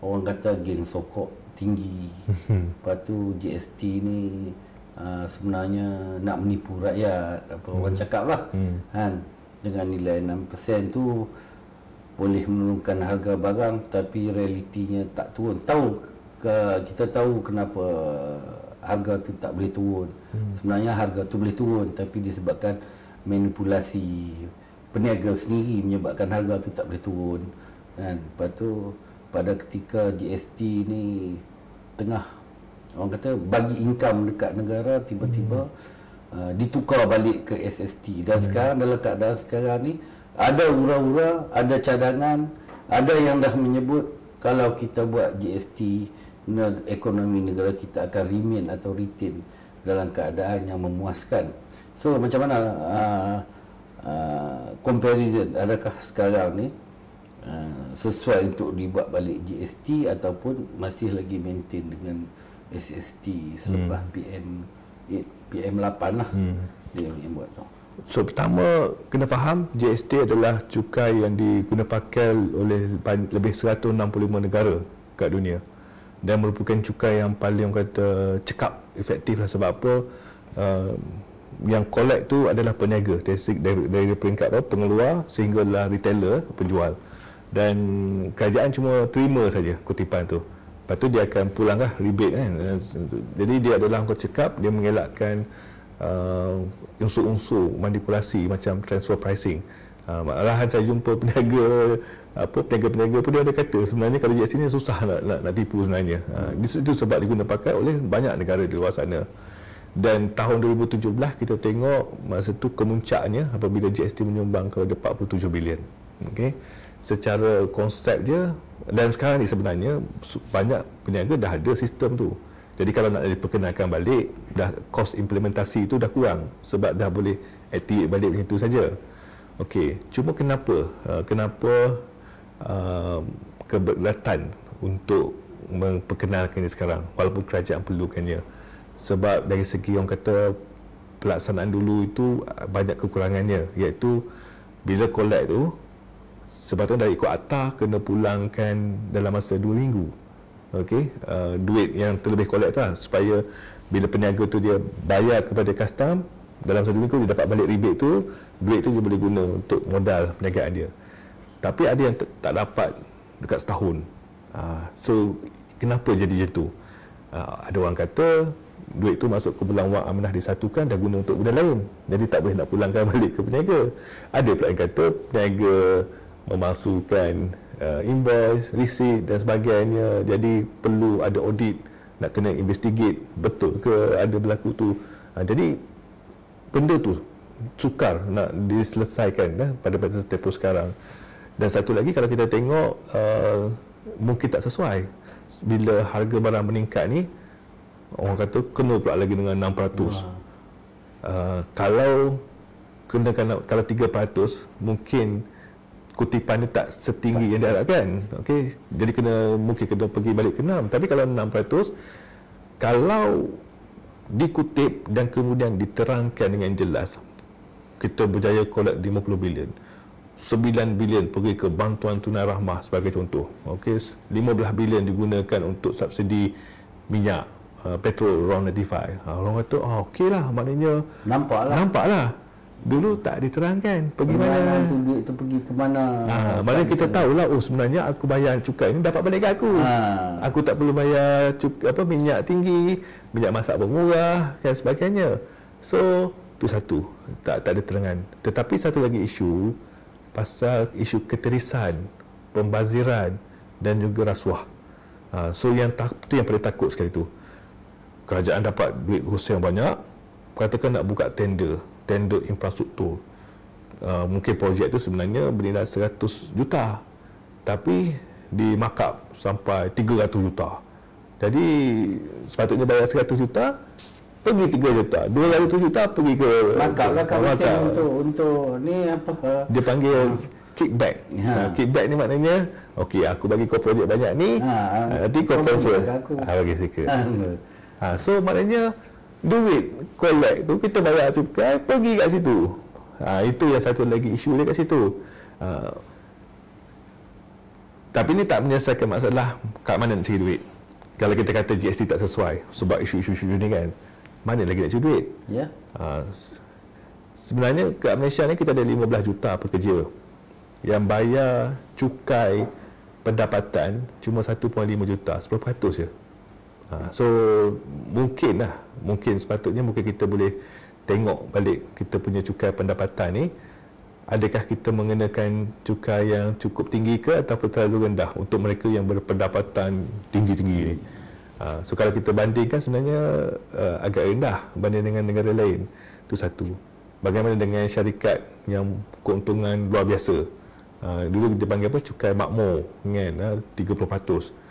orang kata geng sokok tinggi. Lepas tu GST ni sebenarnya nak menipu rakyat, apa orang cakap lah. Kan, dengan nilai 6% tu boleh menurunkan harga barang, tapi realitinya tak turun. Kita tahu kenapa harga tu tak boleh turun. Sebenarnya harga tu boleh turun, tapi disebabkan manipulasi peniaga sendiri menyebabkan harga tu tak boleh turun. Kan? Lepas tu pada ketika GST ni tengah orang kata bagi income dekat negara, tiba-tiba ditukar balik ke SST. Dan sekarang dalam keadaan sekarang ni, ada hura-hura, ada cadangan, ada yang dah menyebut kalau kita buat GST, ekonomi negara kita akan remain atau retain dalam keadaan yang memuaskan. So macam mana comparison, adakah sekarang ni sesuai untuk dibuat balik GST ataupun masih lagi maintain dengan SST selepas PM8 lah dia yang buat tu. So pertama kena faham GST adalah cukai yang diguna pakai oleh lebih 165 negara kat dunia, dan merupakan cukai yang paling orang kata cekap, efektif lah. Sebab apa? Yang collect tu adalah peniaga dari peringkat pengeluar sehinggalah retailer, penjual, dan kerajaan cuma terima saja kutipan tu. Lepas tu dia akan pulanglah rebate kan. Jadi dia adalah orang cekap, dia mengelakkan unsur-unsur manipulasi macam transfer pricing. Malahan saya jumpa peniaga pun dia ada kata sebenarnya kalau GST ni susah nak tipu sebenarnya. Itu sebab diguna pakai oleh banyak negara di luar sana. Dan tahun 2017 kita tengok masa tu kemuncaknya apabila GST menyumbang kepada 47 bilion. Okey. Secara konsep dia, dan sekarang ni sebenarnya banyak peniaga dah ada sistem tu. Jadi kalau nak diperkenalkan balik, dah kos implementasi tu dah kurang sebab dah boleh activate balik macam tu saja. Okey, cuma kenapa keberatan untuk memperkenalkan ini sekarang walaupun kerajaan perlukannya? Sebab dari segi orang kata pelaksanaan dulu itu banyak kekurangannya, iaitu bila collect tu sepatutnya dah ikut akta kena pulangkan dalam masa 2 minggu. Okey, duit yang terlebih collect lah, supaya bila peniaga tu dia bayar kepada custom dalam 1 minggu dia dapat balik rebate tu, duit tu dia boleh guna untuk modal perniagaan dia. Tapi ada yang tak dapat dekat setahun. So kenapa jadi macam tu? Ada orang kata duit tu masuk ke belang wang amanah disatukan dah guna untuk benda lain. Jadi tak boleh nak pulangkan balik ke peniaga. Ada pula yang kata peniaga memalsukan invoice, receipt dan sebagainya. Jadi perlu ada audit, nak kena investigate betul ke ada berlaku tu. Jadi benda tu sukar nak diselesaikan pada tempoh sekarang. Dan satu lagi, kalau kita tengok mungkin tak sesuai. Bila harga barang meningkat ni, orang kata kena pula lagi dengan 6%. Kalau kalau 3%, mungkin kutipan ni tak setinggi yang diharapkan. Okey, jadi mungkin kena pergi balik ke 6. Tapi kalau 6%, kalau dikutip dan kemudian diterangkan dengan jelas, kita berjaya collect 50 bilion. 9 bilion pergi ke bantuan tunai rahmah sebagai contoh. Okey, 15 bilion digunakan untuk subsidi minyak, petrol RON 95. Orang kata, okeylah, maknanya nampaklah. Dulu tak diterangkan pergi mana tu, duit tu pergi ke mana. Maknanya kita tahulah, sebenarnya aku bayar cukai ni dapat balik ke aku. Aku tak perlu bayar minyak tinggi, minyak masak bermurah dan sebagainya. So, tu satu, tak ada terangan. Tetapi satu lagi isu, pasal isu keterisan, pembaziran dan juga rasuah. So tu yang paling takut sekali tu. Kerajaan dapat duit khusus yang banyak, katakan nak buka tender infrastruktur. Mungkin projek tu sebenarnya bernilai 100 juta, tapi di markup sampai 300 juta. Jadi sepatutnya bayar 100 juta, pergi 3 juta, 200 juta pergi ke markup lah kawasan untuk ni apa? Dia panggil kickback. Kickback ni maknanya, okey, aku bagi kau projek banyak ni, nanti kau transfer. Bagi sikit. So maknanya duit collect tu kita bayar cukai, pergi kat situ. Itu yang satu lagi isu dia kat situ. Tapi ni tak menyelesaikan masalah kat mana nak cari duit. Kalau kita kata GST tak sesuai sebab isu-isu ni kan, mana lagi nak cari duit? Ya. Sebenarnya kat Malaysia ni kita ada 15 juta pekerja yang bayar cukai pendapatan cuma 1.5 juta, 10% je. So mungkin sepatutnya kita boleh tengok balik kita punya cukai pendapatan ni, adakah kita mengenakan cukai yang cukup tinggi ke ataupun terlalu rendah untuk mereka yang berpendapatan tinggi-tinggi ni. So kalau kita bandingkan, sebenarnya agak rendah banding dengan negara lain. Itu satu. Bagaimana dengan syarikat yang keuntungan luar biasa? Dulu kita panggil cukai makmur kan, 30%.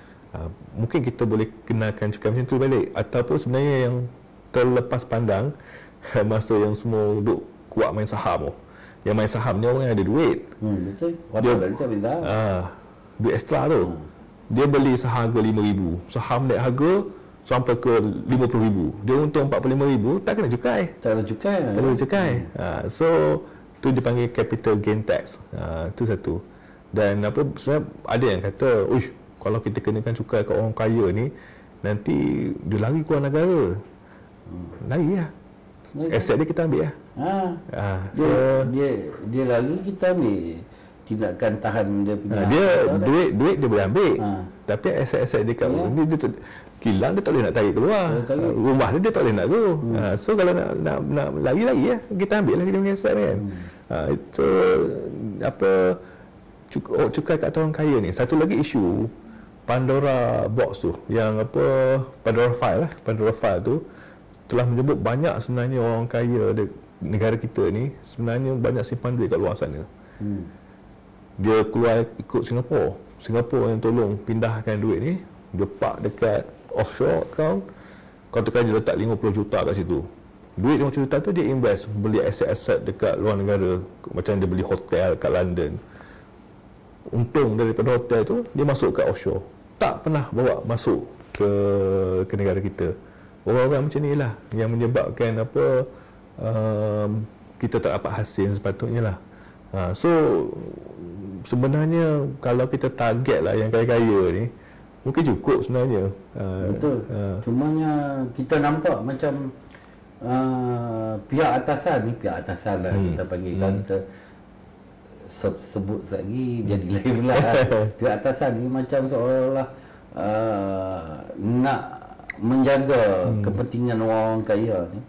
Mungkin kita boleh kenakan cukai macam tu balik, ataupun sebenarnya yang terlepas pandang masa yang semua duduk kuat main saham tu. Yang main saham ni orang yang ada duit. Betul. Duit ekstra tu. Dia beli seharga 5,000, saham naik harga sampai ke 50,000. Dia untung 45,000, tak kena cukai. Tak kena cukai. So tu dipanggil capital gain tax. Tu satu. Dan sebenarnya ada yang kata, kalau kita kenakan cukai kat orang kaya ni, nanti dia lari keluar negara. Lari lah. Aset dia kita ambil lah. Dia lari, kita ambil. Tindakan tahan dia punya. Duit dia boleh ambil. Tapi aset-aset dia kat ni, dia kilang dia tak boleh nak tarik keluar. Rumah dia tak boleh nak tu. So kalau nak lari lah, kita ambil lah kita punya aset kan. So cukai kat orang kaya ni. Satu lagi isu Pandora Box tu, yang Pandora File tu telah menyebut banyak sebenarnya orang kaya negara kita ni sebenarnya banyak simpan duit kat luar sana. Dia keluar ikut Singapura yang tolong pindahkan duit ni. Dia park dekat offshore account, katakan dia letak 50 juta kat situ. Duit 50 juta tu dia invest, beli aset-aset dekat luar negara, macam dia beli hotel kat London. Untung daripada hotel tu dia masuk kat offshore, tak pernah bawa masuk ke negara kita. Orang-orang macam ni lah yang menyebabkan kita tak dapat hasil sepatutnya lah. So sebenarnya kalau kita target lah yang kaya-kaya ni, mungkin cukup sebenarnya. Betul. Cumanya kita nampak macam pihak atasan lah kita panggil. Kalau kita sebut lagi jadi live lah. Pihak atasan ni macam seolah-olah nak menjaga kepentingan orang kaya ni,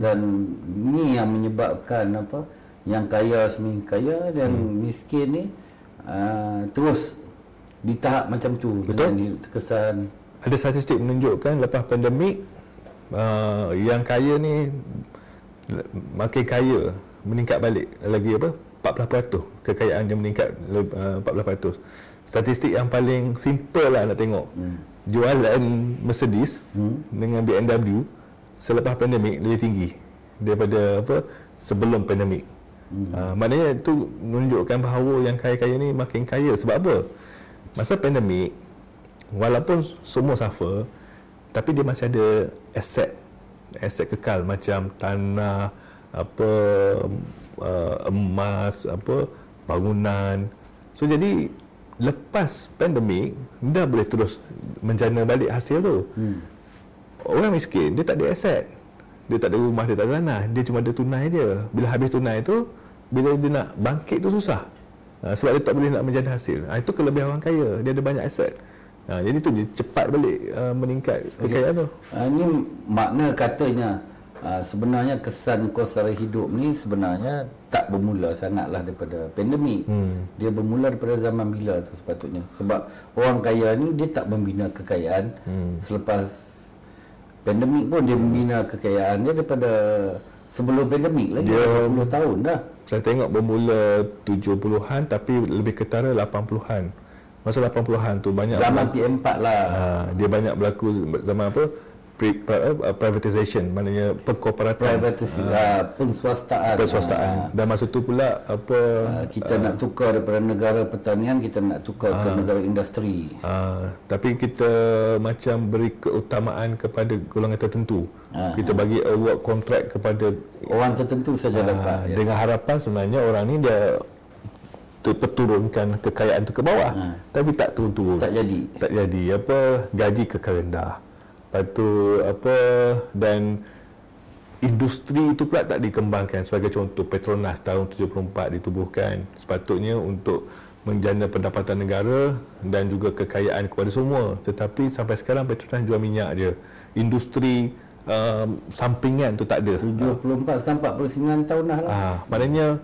dan ni yang menyebabkan apa, yang kaya semakin kaya dan miskin ni terus di tahap macam tu. Betul. Dengan terkesan Ada statistik menunjukkan lepas pandemik yang kaya ni makin kaya, meningkat balik lagi apa, 40%. Kekayaan dia meningkat 40%. Statistik yang paling simple lah nak tengok, jualan Mercedes dengan BMW selepas pandemik lebih tinggi daripada apa sebelum pandemik. Maknanya itu menunjukkan bahawa yang kaya-kaya ni makin kaya. Sebab apa? Masa pandemik, walaupun semua suffer, tapi dia masih ada aset kekal macam tanah, apa, emas, apa, bangunan. So jadi lepas pandemik dah boleh terus menjana balik hasil tu. Orang miskin dia tak ada aset, dia tak ada rumah, dia tak ada tanah, dia cuma ada tunai je. Bila habis tunai tu, bila dia nak bangkit tu susah, sebab dia tak boleh nak menjana hasil. Itu kelebihan orang kaya, dia ada banyak aset. Jadi tu dia cepat balik meningkat kekayaan tu. Ini makna katanya sebenarnya kesan kos sara hidup ni sebenarnya tak bermula sangatlah daripada pandemik. Dia bermula daripada zaman bila tu sepatutnya. Sebab orang kaya ni dia tak membina kekayaan selepas pandemik pun, dia membina kekayaan dia daripada sebelum pandemik lagi, 20 tahun dah. Saya tengok bermula 70-an tapi lebih ketara 80-an. Masa 80-an tu banyak zaman P4 lah. Dia banyak berlaku zaman apa? Privatization, maknanya pengkorporatan. Penswastaan. Dan masa tu pula apa, kita nak tukar daripada negara pertanian, kita nak tukar ke negara industri. Tapi kita macam beri keutamaan kepada golongan tertentu. Kita bagi award kontrak kepada orang tertentu saja dapat. Dengan harapan sebenarnya orang ni dia perturunkan kekayaan tu ke bawah. Tapi tak turun-turun. Tak jadi. Apa, gaji kekal rendah. Lepas tu apa, dan industri itu pula tak dikembangkan. Sebagai contoh, Petronas tahun 74 ditubuhkan sepatutnya untuk menjana pendapatan negara dan juga kekayaan kepada semua. Tetapi sampai sekarang Petronas jual minyak je. Industri sampingan tu tak ada. 74 sekarang 49 tahun dah lah. Maknanya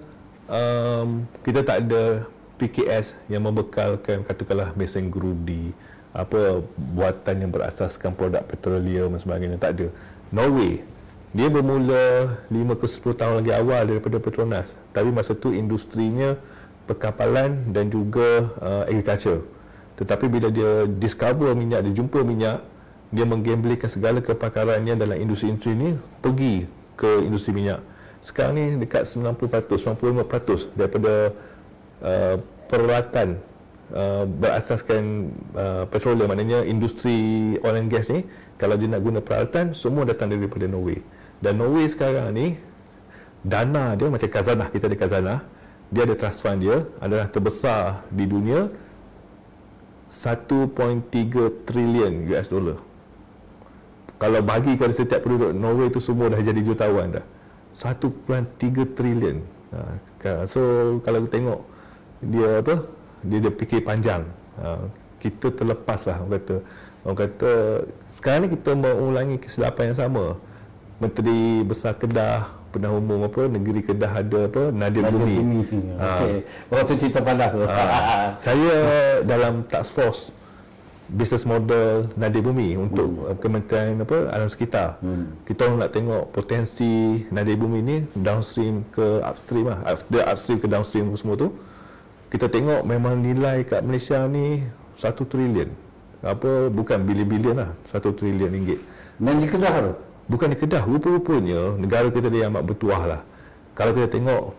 kita tak ada PKS yang membekalkan katakanlah mesin gerudi, apa, buatan yang berasaskan produk petroleum dan sebagainya, tak ada. Norway dia bermula 5 ke 10 tahun lagi awal daripada Petronas, tapi masa tu industrinya perkapalan dan juga agriculture. Tetapi bila dia discover minyak, dia jumpa minyak, dia menggamblerkan segala kepakarannya dalam industri-industri ni pergi ke industri minyak. Sekarang ni dekat 90%, 95% daripada peralatan berasaskan petroleum, maknanya industri oil and gas ni, kalau dia nak guna peralatan, semua datang daripada Norway. Dan Norway sekarang ni dana dia macam khazanah, kita ada khazanah, dia ada trust fund dia adalah terbesar di dunia, 1.3 trilion US dollar. Kalau bagi kepada setiap penduduk Norway tu semua dah jadi jutawan dah. 1.3 trilion. So kalau tengok dia apa, dia fikir panjang. Kita terlepas lah orang kata sekarang ni kita mengulangi kesilapan yang sama. Menteri Besar Kedah pernah umum apa, negeri Kedah ada apa, Nadir Bumi. Okey. Waktu cerita panas tu. Saya dalam task force business model Nadir Bumi untuk Kementerian apa, alam sekitar. Kita orang nak tengok potensi Nadir Bumi ni downstream ke upstream lah. Dia upstream ke downstream semua tu. Kita tengok memang nilai kat Malaysia ni 1 trilion. Apa, bukan bilion-bilion lah, 1 trilion ringgit. Dan di Kedah tu? Bukan di Kedah, rupa-rupanya negara kita dia amat bertuah lah. Kalau kita tengok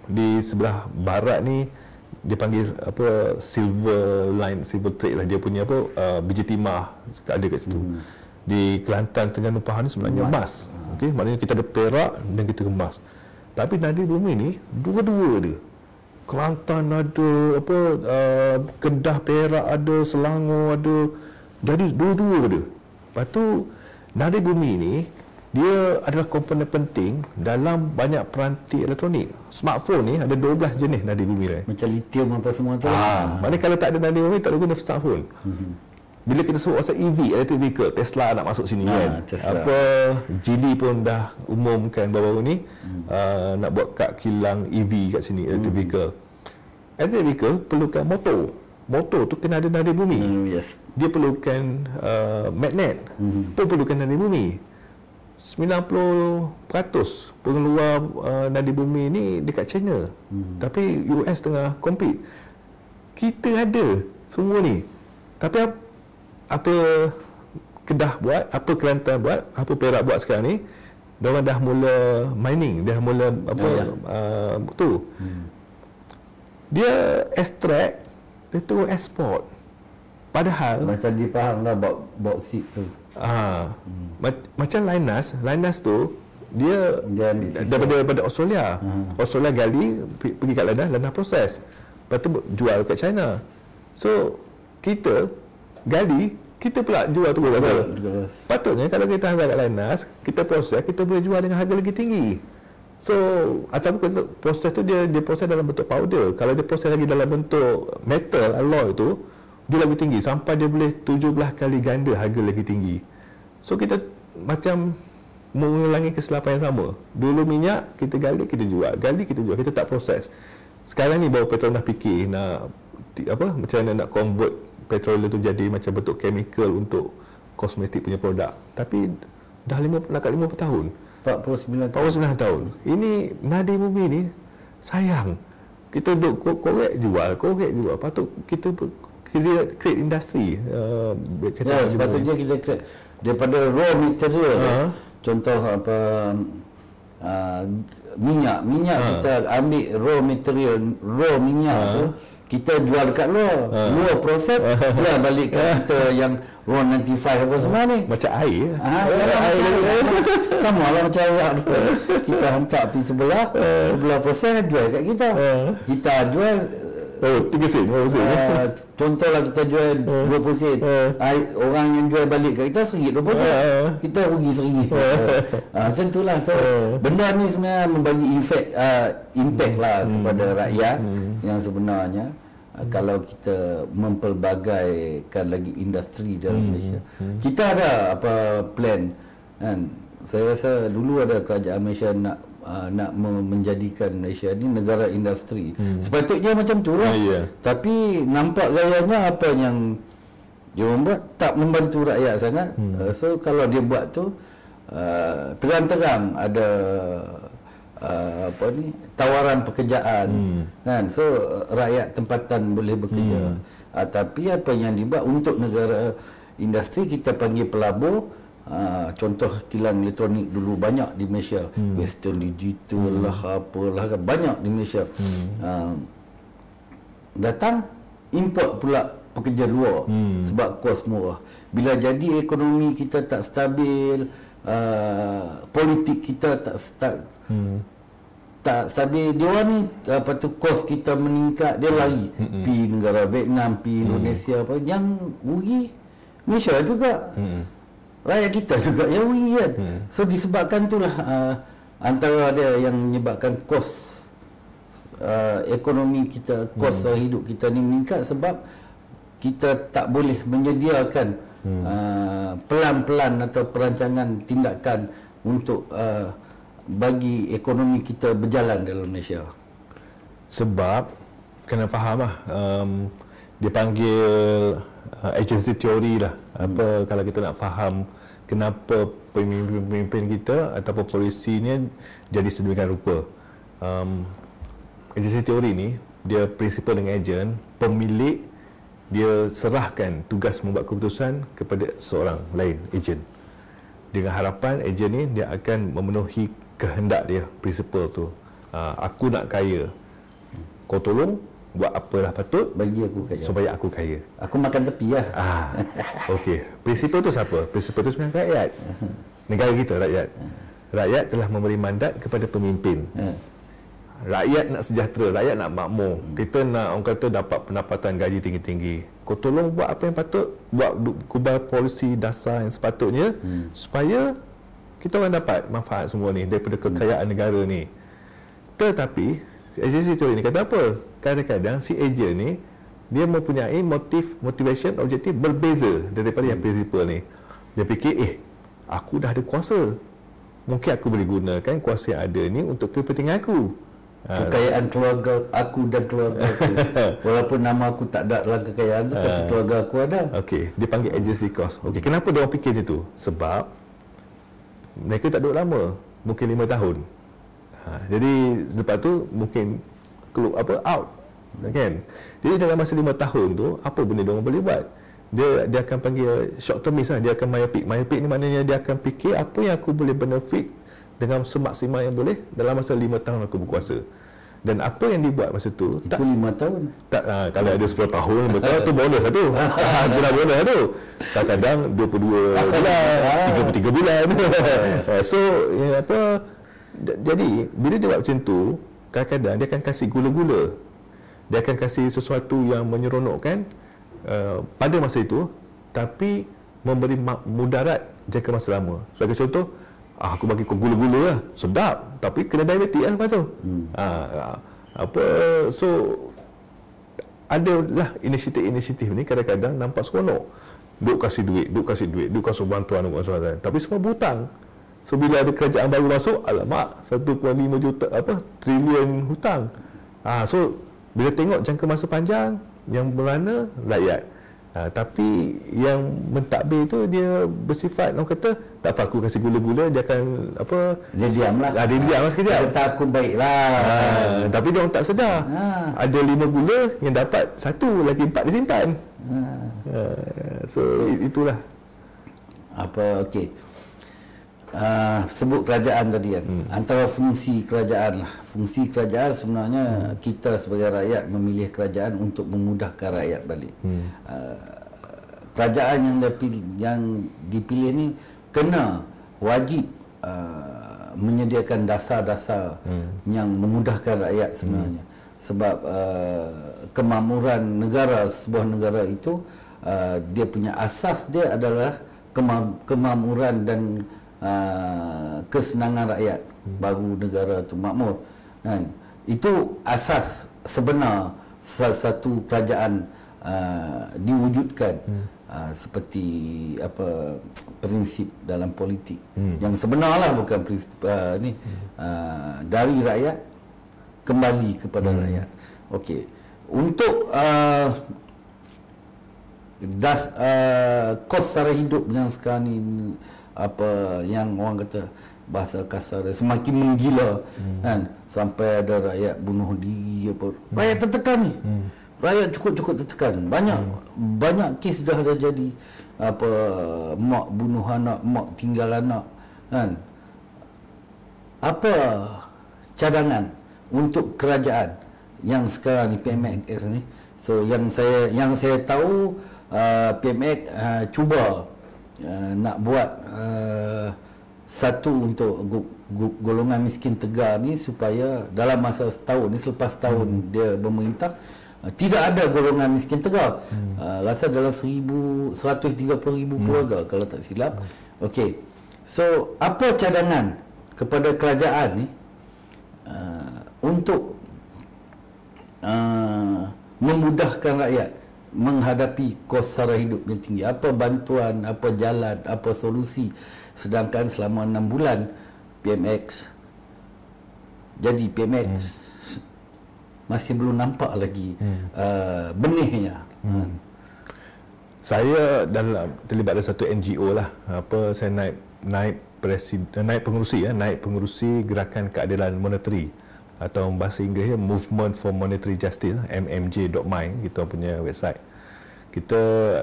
di sebelah barat ni, dia panggil apa, silver line, silver trade lah dia punya apa, biji timah ada kat situ. Di Kelantan, Terengganu, Pahang ni sebenarnya emas. Okey, maknanya kita ada perak dan kita emas. Tapi Nadir Bumi ni dua-dua dia. Kelantan ada apa, Kedah, Perak ada, Selangor ada, jadi dua-dua dia. Lepas tu Nadir Bumi ni dia adalah komponen penting dalam banyak peranti elektronik. Smartphone ni ada 12 jenis Nadir Bumi ni. Macam lithium apa semua tu. Maknanya kalau tak ada Nadir Bumi tak ada guna smartphone. bila kita sebut pasal EV, electric vehicle, Tesla nak masuk sini kan. Tesla. Apa Geely pun dah umumkan baru-baru ni nak buat kad kilang EV kat sini, electric vehicle. Electric vehicle perlukan motor. Motor tu kena ada nadi bumi. Yes. Dia perlukan magnet. Pun perlukan nadi bumi. 90% pengeluar nadi bumi ni dekat China. Tapi US tengah compete. Kita ada semua ni. Tapi apa Kedah buat, apa Kelantan buat, apa Perak buat sekarang ni, diorang dah mula mining, dah mula apa tu. Dia extract, dia tu export. Padahal Macam dia faham lah bauxit tu. macam Lynas tu dia daripada Australia. Australia gali pergi kat Lynas proses. Lepas tu jual kat China. So kita gali, kita pula jual tu berapa. Patutnya kalau kita hantar kat Lynas, kita proses, kita boleh jual dengan harga lagi tinggi. So ataupun proses tu dia proses dalam bentuk powder. Kalau dia proses lagi dalam bentuk metal alloy tu, dia lagi tinggi sampai dia boleh 17 kali ganda harga lagi tinggi. So kita macam mengulangi kesilapan yang sama. Dulu minyak kita gali, kita jual, kita tak proses. Sekarang ni baru Petronas dah fikir nak macam mana nak convert petrol tu jadi macam bentuk chemical untuk kosmetik punya produk. Tapi dah 50 tahun. 49 tahun. Ini nadi bumi ni sayang. Kita duk korek jual. Patut kita create industri. Sepatutnya kita create daripada raw material. Contoh apa minyak kita ambil raw material, raw minyak tu kita jual dekat luar. Luar proses jual balik kat kita yang raw 95 apa semua ni. Macam air. Sama lah macam air. Kita hantar pergi sebelah proses jual kat kita. Kita jual 3 sen. Contohlah kita jual 20 sen. Orang yang jual balik kat kita RM1.20. Kita rugi RM1. Macam itulah. So benda ni sebenarnya membagi impact lah kepada rakyat yang sebenarnya. Kalau kita mempelbagaikan lagi industri dalam Malaysia. Kita ada apa plan kan. Saya rasa dulu ada kerajaan Malaysia nak menjadikan Malaysia ni negara industri. Sepatutnya macam tu lah. Tapi nampak gayanya apa yang dia buat tak membantu rakyat sangat. So kalau dia buat tu terang-terang ada tawaran pekerjaan kan. So rakyat tempatan boleh bekerja. Tapi apa yang dibuat untuk negara industri kita panggil pelabur. Contoh kilang elektronik dulu banyak di Malaysia. Western Digital lah apalah kan, banyak di Malaysia. Datang import pula pekerja luar sebab kos murah. Bila jadi ekonomi kita tak stabil, politik kita tak stabil, dia orang ni kos kita meningkat, dia lari pi negara Vietnam, pi Indonesia apa, yang rugi Malaysia juga. Rakyat kita juga yang rugi kan. So disebabkan itulah antara dia yang menyebabkan kos ekonomi kita, kos hidup kita ni meningkat sebab kita tak boleh menyediakan pelan-pelan atau perancangan tindakan untuk bagi ekonomi kita berjalan dalam Malaysia. Sebab kena faham lah, dia panggil agency theory lah. Kalau kita nak faham kenapa pemimpin kita ataupun polisi ni jadi sedemikian rupa. Agency theory ni dia prinsipal dengan ejen, pemilik dia serahkan tugas membuat keputusan kepada seorang lain, ejen, dengan harapan ejen ni dia akan memenuhi kehendak dia, prinsipal tu. Aku nak kaya, kau tolong buat apalah patut bagi aku kaya, supaya aku kaya. Aku makan tepi lah. Okey. Prinsipal tu siapa? Prinsipal tu sebenarnya rakyat. Negara kita rakyat. Rakyat telah memberi mandat kepada pemimpin. Rakyat nak sejahtera, rakyat nak makmur. Kita nak, orang kata, dapat pendapatan gaji tinggi-tinggi. Kau tolong buat apa yang patut, buat kubah polisi dasar yang sepatutnya supaya kita orang dapat manfaat semua ni daripada kekayaan negara ni. Tetapi agensi teori ni kata apa? Kadang-kadang si ejen ni dia mempunyai motivation, objektif berbeza daripada yang prinsipal ni. Dia fikir, aku dah ada kuasa, mungkin aku boleh gunakan kuasa yang ada ni untuk kepentingan aku. Kekayaan keluarga aku dan keluarga aku. Walaupun nama aku tak ada dalam kekayaan tu, tapi keluarga aku ada. Okey, dia panggil agency cost. Okey, kenapa dia orang fikir macam tu? Sebab mereka tak duduk lama, mungkin 5 tahun. Jadi lepas tu mungkin out, kan? Jadi dalam masa 5 tahun tu, apa benda dia orang boleh buat? Dia akan panggil short termist lah. Dia akan myopic. Myopic ni maknanya dia akan fikir apa yang aku boleh benefit dengan semaksimal yang boleh dalam masa 5 tahun aku berkuasa. Dan apa yang dibuat masa tu Itu 5 tahun. tak, kalau ada 10 tahun betul tu bonus satu. Itu dah bonus tu. Kadang-kadang 22 bulan, 33 bulan. So jadi bila dia buat macam tu, kadang-kadang dia akan kasih gula-gula. Dia akan kasih sesuatu yang menyeronokkan pada masa itu, tapi memberi mudarat jangka masa lama. Sebagai contoh, aku bagi kau gula-gula lah, sedap, tapi kena diabetik kan lepas tu. So adalah inisiatif ni kadang-kadang nampak seronok. Duk kasih duit, duk kasih bantuan, tapi semua berhutang. So bila ada kerajaan baru masuk, alamak, 1.5 juta trilion hutang. So bila tengok jangka masa panjang, yang bermana rakyat. Tapi yang mentadbir tu dia bersifat, orang kata tak apa aku kasih gula-gula, dia akan Dia diamlah. Dia diam sekejap. Dia kata aku baiklah. Tapi dia orang tak sedar. Ada 5 gula yang dapat 1 lagi 4 disimpan. So itulah. Okey. Sebut kerajaan tadi kan. Antara fungsi kerajaan lah. Fungsi kerajaan sebenarnya kita sebagai rakyat memilih kerajaan untuk memudahkan rakyat balik. Kerajaan yang dipilih ni kena wajib menyediakan dasar-dasar yang memudahkan rakyat sebenarnya. Sebab kemakmuran negara, sebuah negara itu dia punya asas dia adalah kemakmuran dan kesenangan rakyat, baru negara tu makmur, kan? Itu asas sebenar salah satu kerajaan diwujudkan, seperti prinsip dalam politik yang sebenarlah, bukan prinsip dari rakyat kembali kepada rakyat. Okey, untuk kos sara hidup yang sekarang ni, yang orang kata bahasa kasar semakin menggila, kan, sampai ada rakyat bunuh diri rakyat tertekan ni. Rakyat cukup tertekan. Banyak kes dah ada jadi, mak bunuh anak, mak tinggal anak, kan. Apa cadangan untuk kerajaan yang sekarang ni, PMX ni? So yang saya tahu, PMX cuba nak buat satu untuk golongan miskin tegar ni, supaya dalam masa setahun ni, selepas tahun dia memerintah, tidak ada golongan miskin tegar. Rasa dalam 130,000 keluarga kalau tak silap. Okey, so apa cadangan kepada kerajaan ni untuk memudahkan rakyat menghadapi kos sara hidup yang tinggi? Apa bantuan, apa jalan, apa solusi? Sedangkan selama 6 bulan PMX jadi PMX masih belum nampak lagi benihnya. Saya terlibat dalam satu NGO lah. Saya naik pengerusi Gerakan Keadilan Monetary, atau bahasa Inggerisnya Movement for Monetary Justice, mmj.my, kita punya website. Kita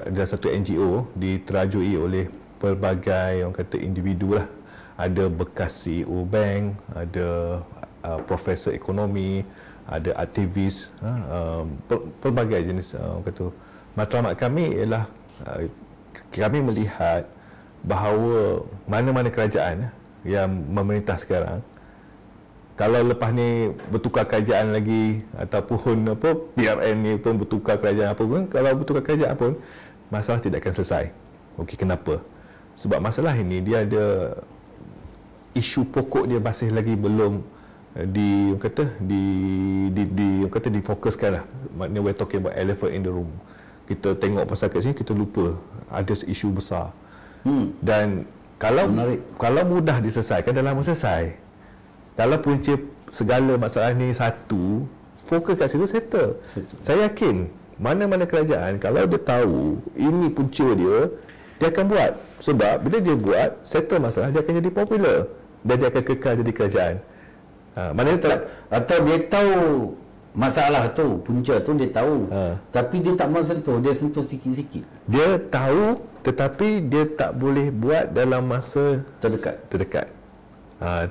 adalah satu NGO diterajui oleh pelbagai orang kata individu lah. Ada bekas CEO bank, ada profesor ekonomi, ada aktivis, pelbagai jenis orang kata. Matlamat kami ialah kami melihat bahawa mana-mana kerajaan yang memerintah sekarang, kalau lepas ni bertukar kerajaan lagi, ataupun PRN ni pun bertukar kerajaan apa pun, kalau bertukar kerajaan pun, masalah tidak akan selesai. Okey, kenapa? Sebab masalah ini dia ada isu pokok dia masih lagi belum orang kata orang kata difokuskan lah. Maknanya we're talking about elephant in the room. Kita tengok pasal kat sini, kita lupa ada isu besar. Dan kalau mudah diselesaikan, dah lama selesai. Kalau punca segala masalah ni satu, fokus kat situ, settle. Saya yakin mana-mana kerajaan kalau dia tahu ini punca dia akan buat. Sebab bila dia buat, settle masalah, dia akan jadi popular dan dia akan kekal jadi kerajaan. Maknanya atau dia tahu masalah tu, punca tu dia tahu, tapi dia tak mau sentuh, dia sentuh sikit-sikit. Dia tahu tetapi dia tak boleh buat dalam masa terdekat.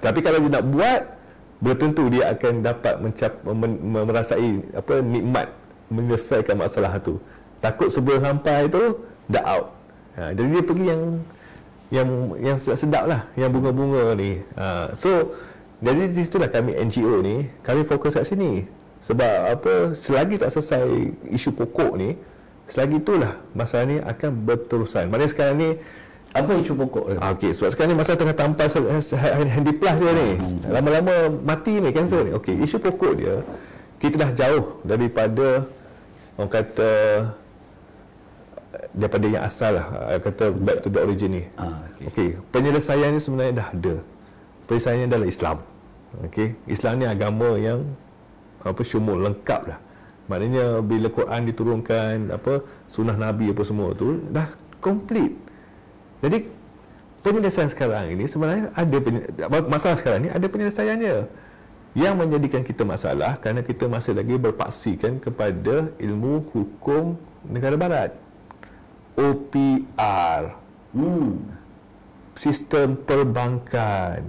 Tapi kalau dia nak buat, belum tentu dia akan dapat merasai nikmat menyelesaikan masalah tu. Takut sebelum sampai tu dah out. Jadi dia pergi yang sedap-sedap lah, yang bunga-bunga ni. So jadi di situlah kami NGO ni, kami fokus kat sini. Sebab selagi tak selesai isu pokok ni, selagi itulah masalah ni akan berterusan. Maknanya sekarang ni, apa isu pokok? Okey, sebab sekarang ni masalah tengah tampas handy plus dia ni. Lama-lama mati ni kanser ni. Okey, isu pokok dia, kita dah jauh daripada orang kata daripada yang asal lah, kata back to the origin ni. Okey, penyelesaian ni sebenarnya dah ada. Penyelesaiannya adalah Islam. Okey, Islam ni agama yang syumul, lengkap dah. Maknanya bila Quran diturunkan, sunnah Nabi apa semua tu dah complete. Jadi penyelesaian sekarang ini sebenarnya masalah sekarang ni ada penyelesaiannya. Yang menjadikan kita masalah kerana kita masih lagi berpaksikan kepada ilmu hukum negara barat. OPR. Sistem perbankan.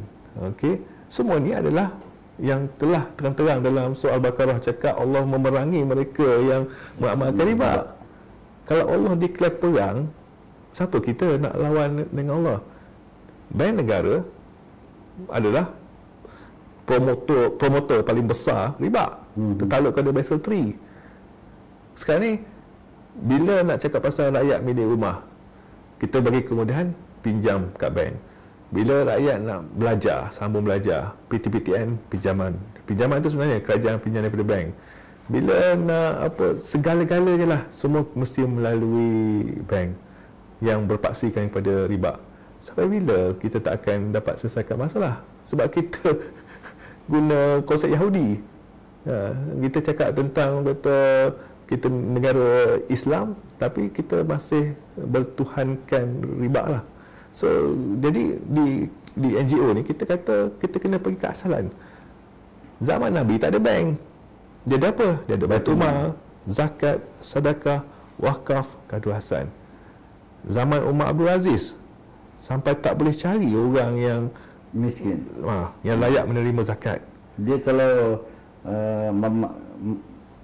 Okey, semua ni adalah yang telah terang-terang dalam surah Al-Baqarah cakap Allah memerangi mereka yang mengamalkan riba. Kalau Allah declare perang, siapa kita nak lawan dengan Allah? Bank negara adalah promotor paling besar riba. Tertaluk pada Basel III. Sekarang ni bila nak cakap pasal rakyat milik rumah, kita bagi kemudahan pinjam kat bank. Bila rakyat nak belajar, sambung belajar, PTPTN, pinjaman itu sebenarnya kerajaan pinjam daripada bank. Bila nak segala-gala je lah, semua mesti melalui bank yang berpaksikan kepada riba. Sampai bila kita tak akan dapat selesaikan masalah? Sebab kita guna konsep Yahudi. Kita cakap tentang kita negara Islam, tapi kita masih bertuhankan riba lah. So, jadi di NGO ni kita kata kita kena pergi ke asalan. Zaman Nabi tak ada bank. Dia ada apa? Dia ada Baitul Mal, zakat, sedekah, wakaf, gaduh hasan. Zaman Umar Abdul Aziz sampai tak boleh cari orang yang miskin, yang layak menerima zakat. Dia kalau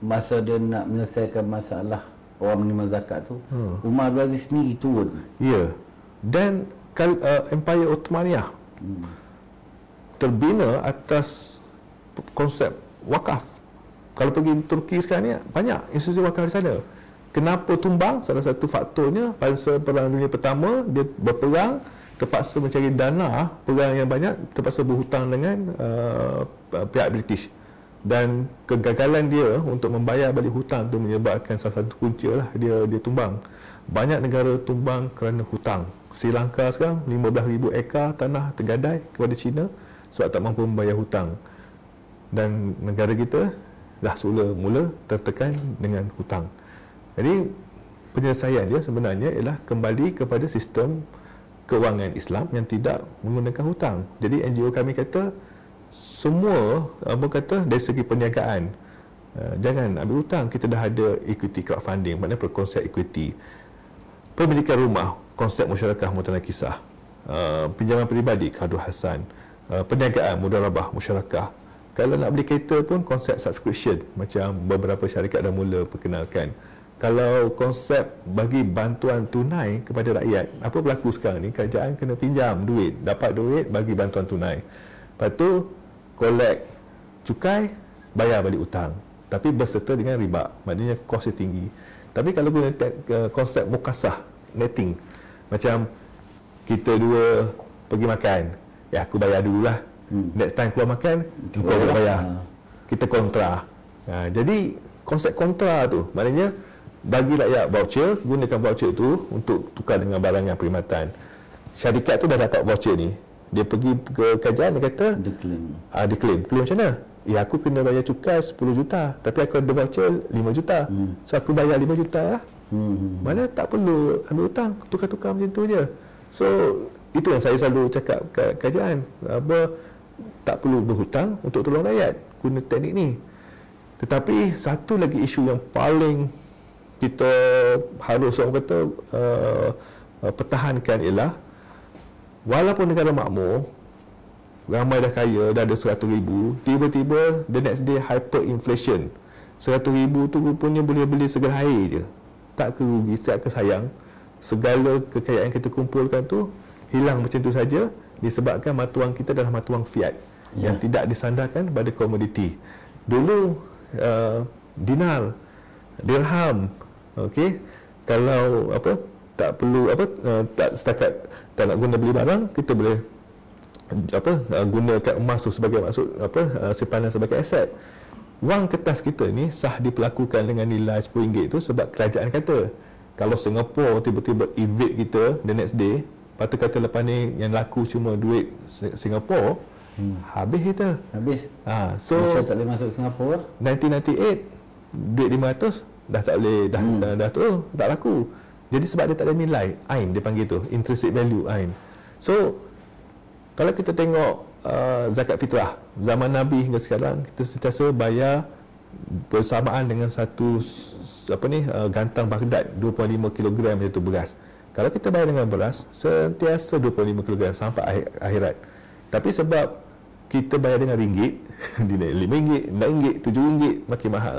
masa dia nak menyelesaikan masalah orang menerima zakat tu, Umar Abdul Aziz sendiri turun. Ya. Dan Empire Ottomaniyah terbina atas konsep wakaf. Kalau pergi Turki sekarang ni, banyak institusi wakaf di sana. Kenapa tumbang? Salah satu faktornya, pada Perang Dunia Pertama, dia berperang, terpaksa mencari dana perang yang banyak, terpaksa berhutang dengan pihak British. Dan kegagalan dia untuk membayar balik hutang tu menyebabkan salah satu punca lah dia tumbang. Banyak negara tumbang kerana hutang. Sri Lanka sekarang 15,000 ekar tanah tergadai kepada China sebab tak mampu membayar hutang. Dan negara kita dah mula tertekan dengan hutang. Jadi penyelesaian dia sebenarnya ialah kembali kepada sistem kewangan Islam yang tidak menggunakan hutang. Jadi NGO kami kata semua dari segi perniagaan, jangan ambil hutang. Kita dah ada equity crowdfunding, maknanya berkonsep equity. Pemilikan rumah, konsep musyarakah mutanakisah, pinjaman peribadi, gaduh hasan, perniagaan, mudarabah, musyarakah. Kalau nak beli kereta pun konsep subscription, macam beberapa syarikat dah mula perkenalkan. Kalau konsep bagi bantuan tunai kepada rakyat, apa berlaku sekarang ni? Kerajaan kena pinjam duit, dapat duit bagi bantuan tunai. Lepas tu collect cukai, bayar balik hutang, tapi berserta dengan riba, maknanya kos dia tinggi. Tapi kalau guna konsep mukasah, netting, macam kita dua pergi makan, aku bayar dululah, Next time keluar makan, kau boleh bayar. Kita kontra. Jadi konsep kontra tu maknanya bagi rakyat voucher, gunakan voucher tu untuk tukar dengan barang yang perkhidmatan. Syarikat tu dah dapat voucher ni, dia pergi ke kajian, dia kata dia claim macam mana? Aku kena bayar cukai 10 juta, tapi aku ada voucher 5 juta. So aku bayar 5 juta lah. Mana tak perlu ambil hutang, tukar-tukar macam tu je. So itu yang saya selalu cakap kat kajian, tak perlu berhutang untuk tolong rakyat, guna teknik ni. Tetapi satu lagi isu yang paling kita harus orang kata pertahankan ialah, walaupun negara makmur, ramai dah kaya, dah ada 100,000, tiba-tiba the next day hyperinflation. 100,000 tu rupanya boleh beli segala air je. Tak ke rugi, tak ke sayang. Segala kekayaan kita kumpulkan tu hilang macam tu saja disebabkan mata wang kita adalah mata wang fiat yang tidak disandarkan pada komoditi. Dulu dinar, dirham, okey, kalau tak perlu tak setakat tak nak guna beli barang, kita boleh gunakan emas tu sebagai simpanan sebagai aset. Wang kertas kita ni sah diperlakukan dengan nilai RM10 tu sebab kerajaan kata, kalau Singapura tiba-tiba evade kita the next day, patut kata lepas ni yang laku cuma duit Singapura, habis kita. So Malaysia tak boleh masuk Singapura. 1998 duit 500 dah tak boleh, dah tu tak laku. Jadi sebab dia tak ada nilai, AIN dia panggil tu, intrinsic value, AIN. So kalau kita tengok zakat fitrah zaman Nabi hingga sekarang, kita sentiasa bayar bersamaan dengan satu gantang Baghdad 25 kg iaitu beras. Kalau kita bayar dengan beras sentiasa 25 kg sampai akhirat. Tapi sebab kita bayar dengan ringgit, dinaik RM5, RM6, RM7 makin mahal.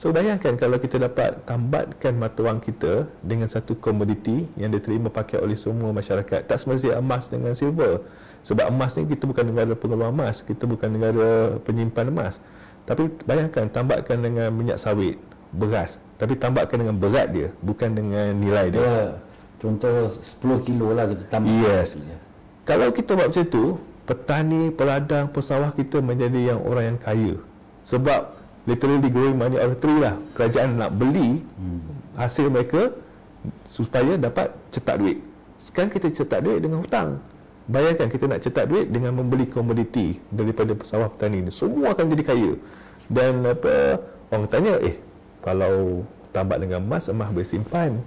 So bayangkan kalau kita dapat tambatkan mata wang kita dengan satu komoditi yang diterima pakai oleh semua masyarakat. Tak semestinya emas dengan silver. Sebab emas ni kita bukan negara pengeluar emas, kita bukan negara penyimpan emas. Tapi bayangkan tambatkan dengan minyak sawit, beras, tapi tambatkan dengan berat dia, bukan dengan nilai dia. Contoh 10 kilo lah kita tambah. Yes. Kalau kita buat macam tu, petani, peladang, pesawah kita menjadi yang orang yang kaya. Sebab literally growing money out of tree lah. Kerajaan nak beli hasil mereka supaya dapat cetak duit. Sekarang kita cetak duit dengan hutang. Bayangkan kita nak cetak duit dengan membeli komoditi daripada pesawah petani ni. Semua akan jadi kaya. Dan orang tanya, kalau tambat dengan emas, emas boleh simpan.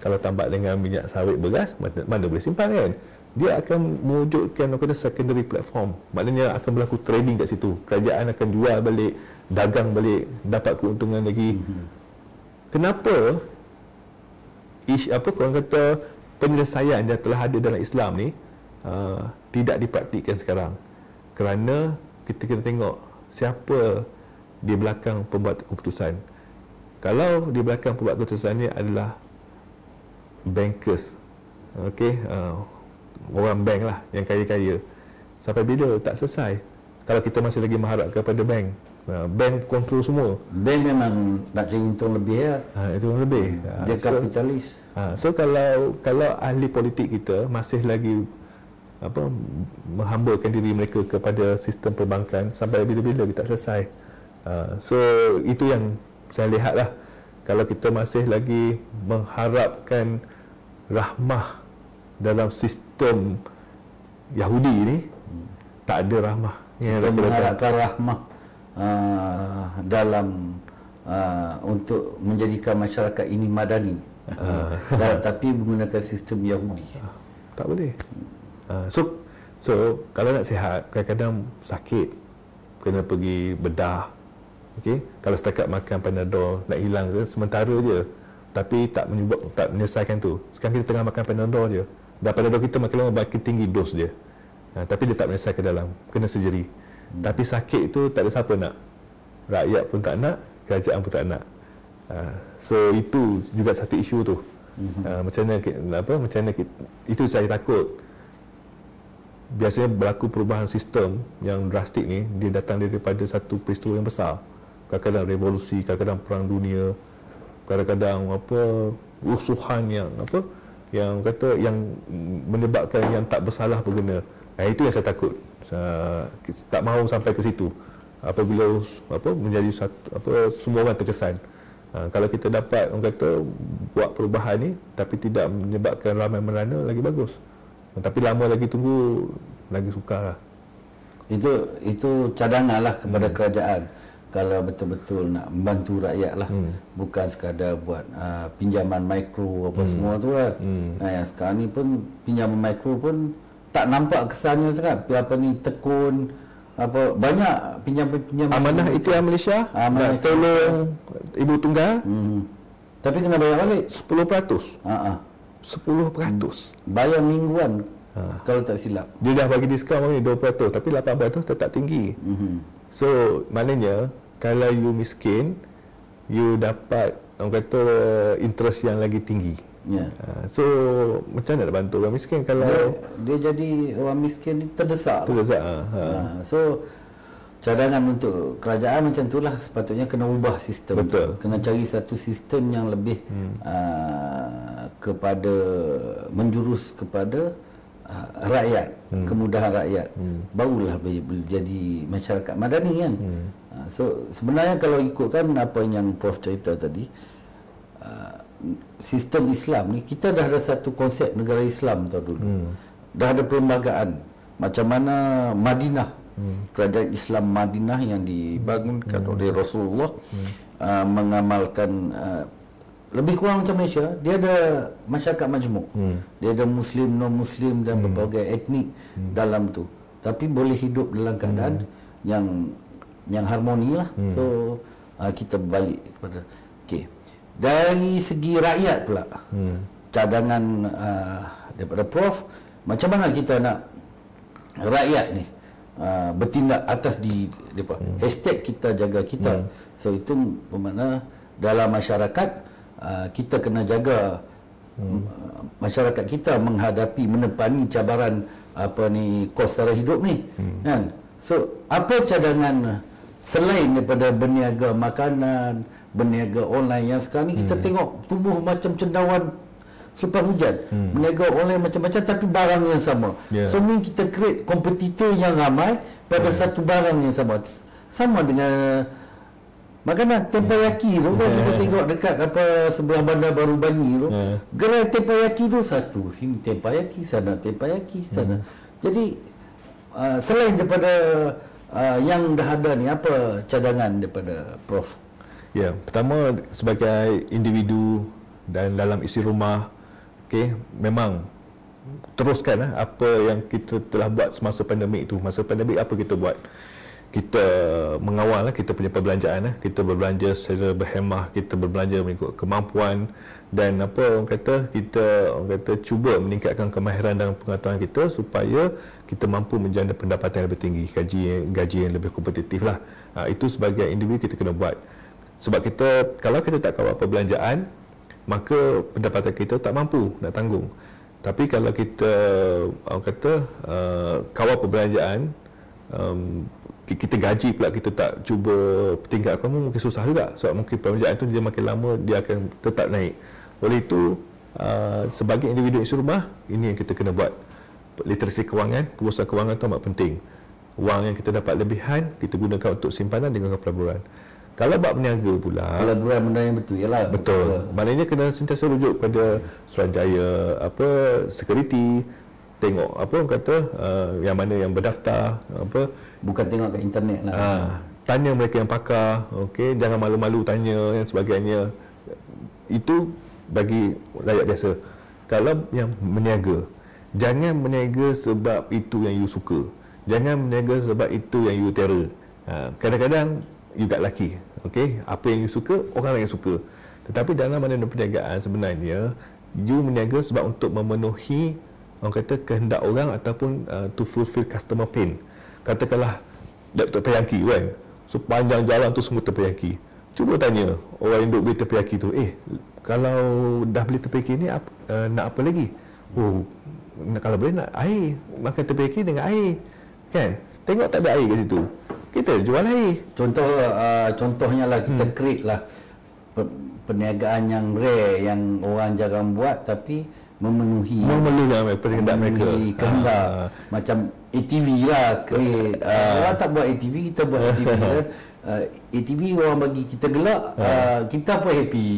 Kalau tambat dengan minyak sawit, beras, mana boleh simpan kan? Dia akan mewujudkan secondary platform. Maknanya akan berlaku trading kat situ. Kerajaan akan jual balik, dagang balik, dapat keuntungan lagi. Kenapa korang kata penyelesaian yang telah ada dalam Islam ni tidak dipraktikkan sekarang? Kerana kita kena tengok siapa di belakang pembuat keputusan. Kalau di belakang pembuat keputusan ni adalah bankers, orang bank lah yang kaya-kaya, sampai bila tak selesai? Kalau kita masih lagi mengharap kepada bank, bank kontrol semua. Bank memang nak cari untung lebih ya. Itu lebih. Dia kapitalis. So kalau ahli politik kita masih lagi menghambakan diri mereka kepada sistem perbankan, sampai bila-bila kita selesai. So itu yang saya lihat lah. Kalau kita masih lagi mengharapkan rahmah dalam sistem Yahudi ni, tak ada rahmah. Kita mengharapkan rahmah dalam untuk menjadikan masyarakat ini madani. Tapi menggunakan sistem Yahudi. Tak boleh. So kalau nak sihat, kadang-kadang sakit, kena pergi bedah. Kalau setakat makan Panadol nak hilang ke, sementara je, tapi tak menyelesaikan tu. Sekarang kita tengah makan Panadol je, dan Panadol kita makin lama makin tinggi dos dia, tapi dia tak menyelesaikan dalam, kena surgery. Tapi sakit tu tak ada siapa nak. Rakyat pun tak nak, kerajaan pun tak nak. So itu juga satu isu tu. Macam mana itu saya takut. Biasanya berlaku perubahan sistem yang drastik ni, dia datang daripada satu peristiwa yang besar. Kadang-kadang revolusi, kadang-kadang perang dunia, kadang-kadang rusuhan yang menyebabkan yang tak bersalah berguna. Itu yang saya takut. tak mahu sampai ke situ apabila menjadi satu semua orang terkesan. Kalau kita dapat orang kata buat perubahan ni tapi tidak menyebabkan ramai merana, lagi bagus. Tapi lama lagi tunggu lagi sukar lah. Itu cadangan lah kepada kerajaan kalau betul-betul nak membantu rakyat lah, bukan sekadar buat pinjaman mikro apa semua tu lah. Yang sekarang ni pun pinjaman mikro pun tak nampak kesannya sangat. Apa ni tekun apa banyak pinjaman Amanah Ikhtiar Malaysia nak tolong ibu tunggal, tapi kena bayar balik 10%. 10%. bayar mingguan kalau tak silap. Dia dah bagi diskaun ni 20%, tapi 8% tetap tinggi. So maknanya kalau you miskin, you dapat orang kata interest yang lagi tinggi. So macam mana nak bantu orang miskin kalau dia jadi orang miskin ni terdesak. So cadangan untuk kerajaan macam itulah, sepatutnya kena ubah sistem. Betul. Kena cari satu sistem yang lebih kepada menjurus kepada rakyat, kemudahan rakyat. Barulah jadi masyarakat madani kan. So sebenarnya kalau ikutkan apa yang Prof cerita tadi, sistem Islam ni, kita dah ada satu konsep negara Islam tau dulu. Dah ada perlembagaan macam mana Madinah, kerajaan Islam Madinah yang dibangunkan oleh Rasulullah, mengamalkan lebih kurang macam Malaysia. Dia ada masyarakat majmuk, dia ada Muslim, non-Muslim dan berbagai etnik dalam tu, tapi boleh hidup dalam keadaan yang harmoni lah. So kita balik kepada dari segi rakyat pula, cadangan daripada Prof, macam mana kita nak rakyat ni bertindak atas di depa. Hashtag kita jaga kita. So itu bermakna dalam masyarakat kita kena jaga masyarakat kita menghadapi, menepani cabaran kos sara hidup ni kan. So apa cadangan selain daripada berniaga makanan, berniaga online yang sekarang ni kita tengok tumbuh macam cendawan selepas hujan. Berniaga online macam-macam tapi barang yang sama. So ni kita create kompetitor yang ramai pada satu barang yang sama. Sama dengan makanan tempayaki tu kan, kita tengok dekat sebelah Bandar Baru Bangi tu, gerai tempayaki tu satu, sini tempayaki, sana tempayaki, sana. Jadi selain daripada yang dah ada ni, apa cadangan daripada Prof? Pertama sebagai individu dan dalam isi rumah, memang teruskan apa yang kita telah buat semasa pandemik itu. Masa pandemik apa kita buat? Kita mengawal kita punya perbelanjaan, kita berbelanja secara berhemah, kita berbelanja mengikut kemampuan, dan kita cuba meningkatkan kemahiran dan pengetahuan kita supaya kita mampu menjana pendapatan yang lebih tinggi, gaji yang lebih kompetitif lah. Itu sebagai individu kita kena buat. Sebab kalau kita tak kawal perbelanjaan, maka pendapatan kita tak mampu nak tanggung. Tapi kalau kita kawal perbelanjaan, kita gaji pula kita tak cuba tingkatkan, mungkin susah juga. Sebab mungkin perbelanjaan tu dia makin lama dia akan tetap naik. Oleh itu sebagai individu isi rumah, ini yang kita kena buat. Literasi kewangan, pengurusan kewangan tu amat penting. Wang yang kita dapat lebihan kita gunakan untuk simpanan dengan pelaburan. Kalau bab berniaga pula, pelaburan benda yang betul ialah betul. Maknanya kena sentiasa rujuk pada Suruhanjaya, security, tengok yang mana yang berdaftar, bukan tengok kat internet lah. Tanya mereka yang pakar, jangan malu-malu tanya dan sebagainya. Itu bagi rakyat biasa. Kalau yang meniaga, jangan meniaga sebab itu yang you suka. Jangan meniaga sebab itu yang you terror. Kadang-kadang you got lucky. Apa yang you suka, orang lain suka. Tetapi dalam mana perniagaan sebenarnya, you meniaga sebab untuk memenuhi kehendak orang ataupun to fulfill customer pain. Katakanlah terpayaki kan, so panjang jalan tu semua terpayaki. Cuba tanya orang yang duk beli terpayaki tu, kalau dah beli terpayaki ni nak apa lagi? Kalau boleh nak air, makan terpayaki dengan air kan. Tengok tak ada air kat situ, kita jual air. Contohnya lah kita create lah perniagaan yang rare yang orang jarang buat, tapi memenuhi kehendak mereka. Kehendak. Macam ATV lah create. Orang tak buat ATV, kita buat ATV kan. ATV orang bagi kita gelak, kita pun happy.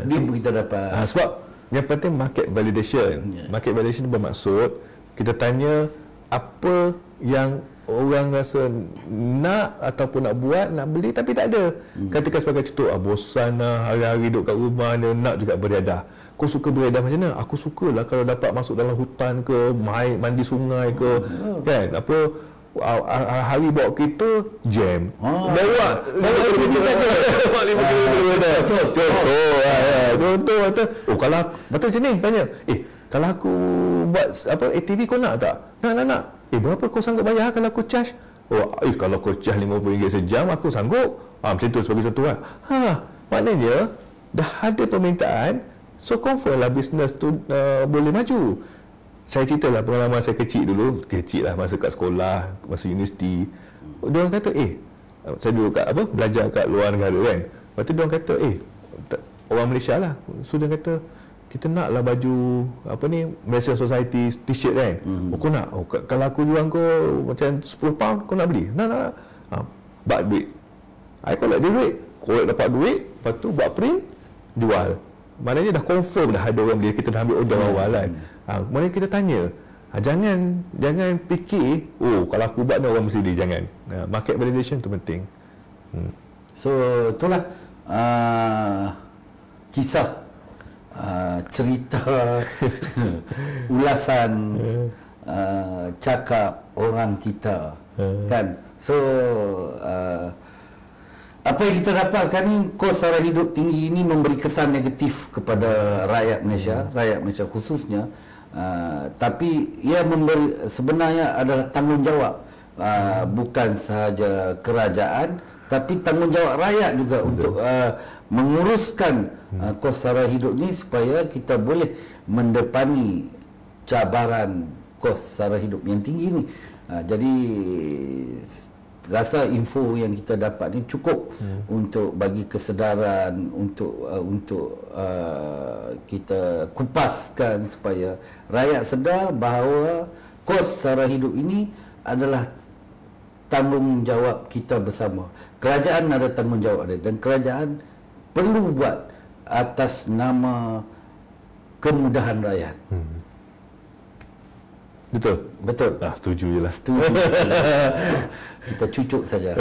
Dia pun kita dapat. Sebab yang penting market validation. Market validation bermaksud kita tanya apa yang orang rasa nak ataupun nak buat, nak beli tapi tak ada. Katakan sebagai contoh, bosan lah hari-hari duduk kat rumah ni, nak juga beredah. Kau suka beredah macam mana? Aku sukalah kalau dapat masuk dalam hutan ke, mandi sungai ke, kan? Apa hari bawa kereta jam. Bawa 5 km. Contoh kata, kalau betul macam ni tanya, kalau aku buat ATV kau nak tak? Nak. Berapa kau sanggup bayar kalau aku charge? Kalau kau charge RM50 sejam aku sanggup. Macam tu sebagai contoh lah. Maknanya dah ada permintaan, so confirm lah bisnes tu boleh maju. Saya ceritalah pengalaman saya kecil dulu, masa kat sekolah, masa universiti. Diorang kata, saya dulu belajar kat luar negara kan. Lepas tu diorang kata, orang Malaysia lah. So dia kata, kita naklah baju Malaysian Society t-shirt kan. Kau nak? Kalau aku jual kau macam 10 pound, kau nak beli? Nak. Bak duit. I collect duit. Collect dapat duit, lepas tu buat print, jual. Maknanya dah confirm dah ada orang beli, kita dah ambil order awal kan. Maknanya kita tanya, jangan fikir, kalau aku buat ni orang mesti beli, jangan. Market validation tu penting. So itulah kisah, cerita, ulasan, cakap orang kita, kan. So apa yang kita dapatkan ni, kos sara hidup tinggi ini memberi kesan negatif kepada rakyat Malaysia khususnya. Tapi ia memberi, sebenarnya adalah tanggungjawab bukan sahaja kerajaan tapi tanggungjawab rakyat juga untuk menguruskan kos sara hidup ni supaya kita boleh mendepani cabaran kos sara hidup yang tinggi ni. Jadi rasa info yang kita dapat ni cukup untuk bagi kesedaran, untuk kita kupaskan supaya rakyat sedar bahawa kos sara hidup ini adalah tanggungjawab kita bersama. Kerajaan ada tanggungjawab dia, dan kerajaan perlu buat atas nama kemudahan rakyat. Betul? Setuju je lah. Setuju. Kita cucuk saja.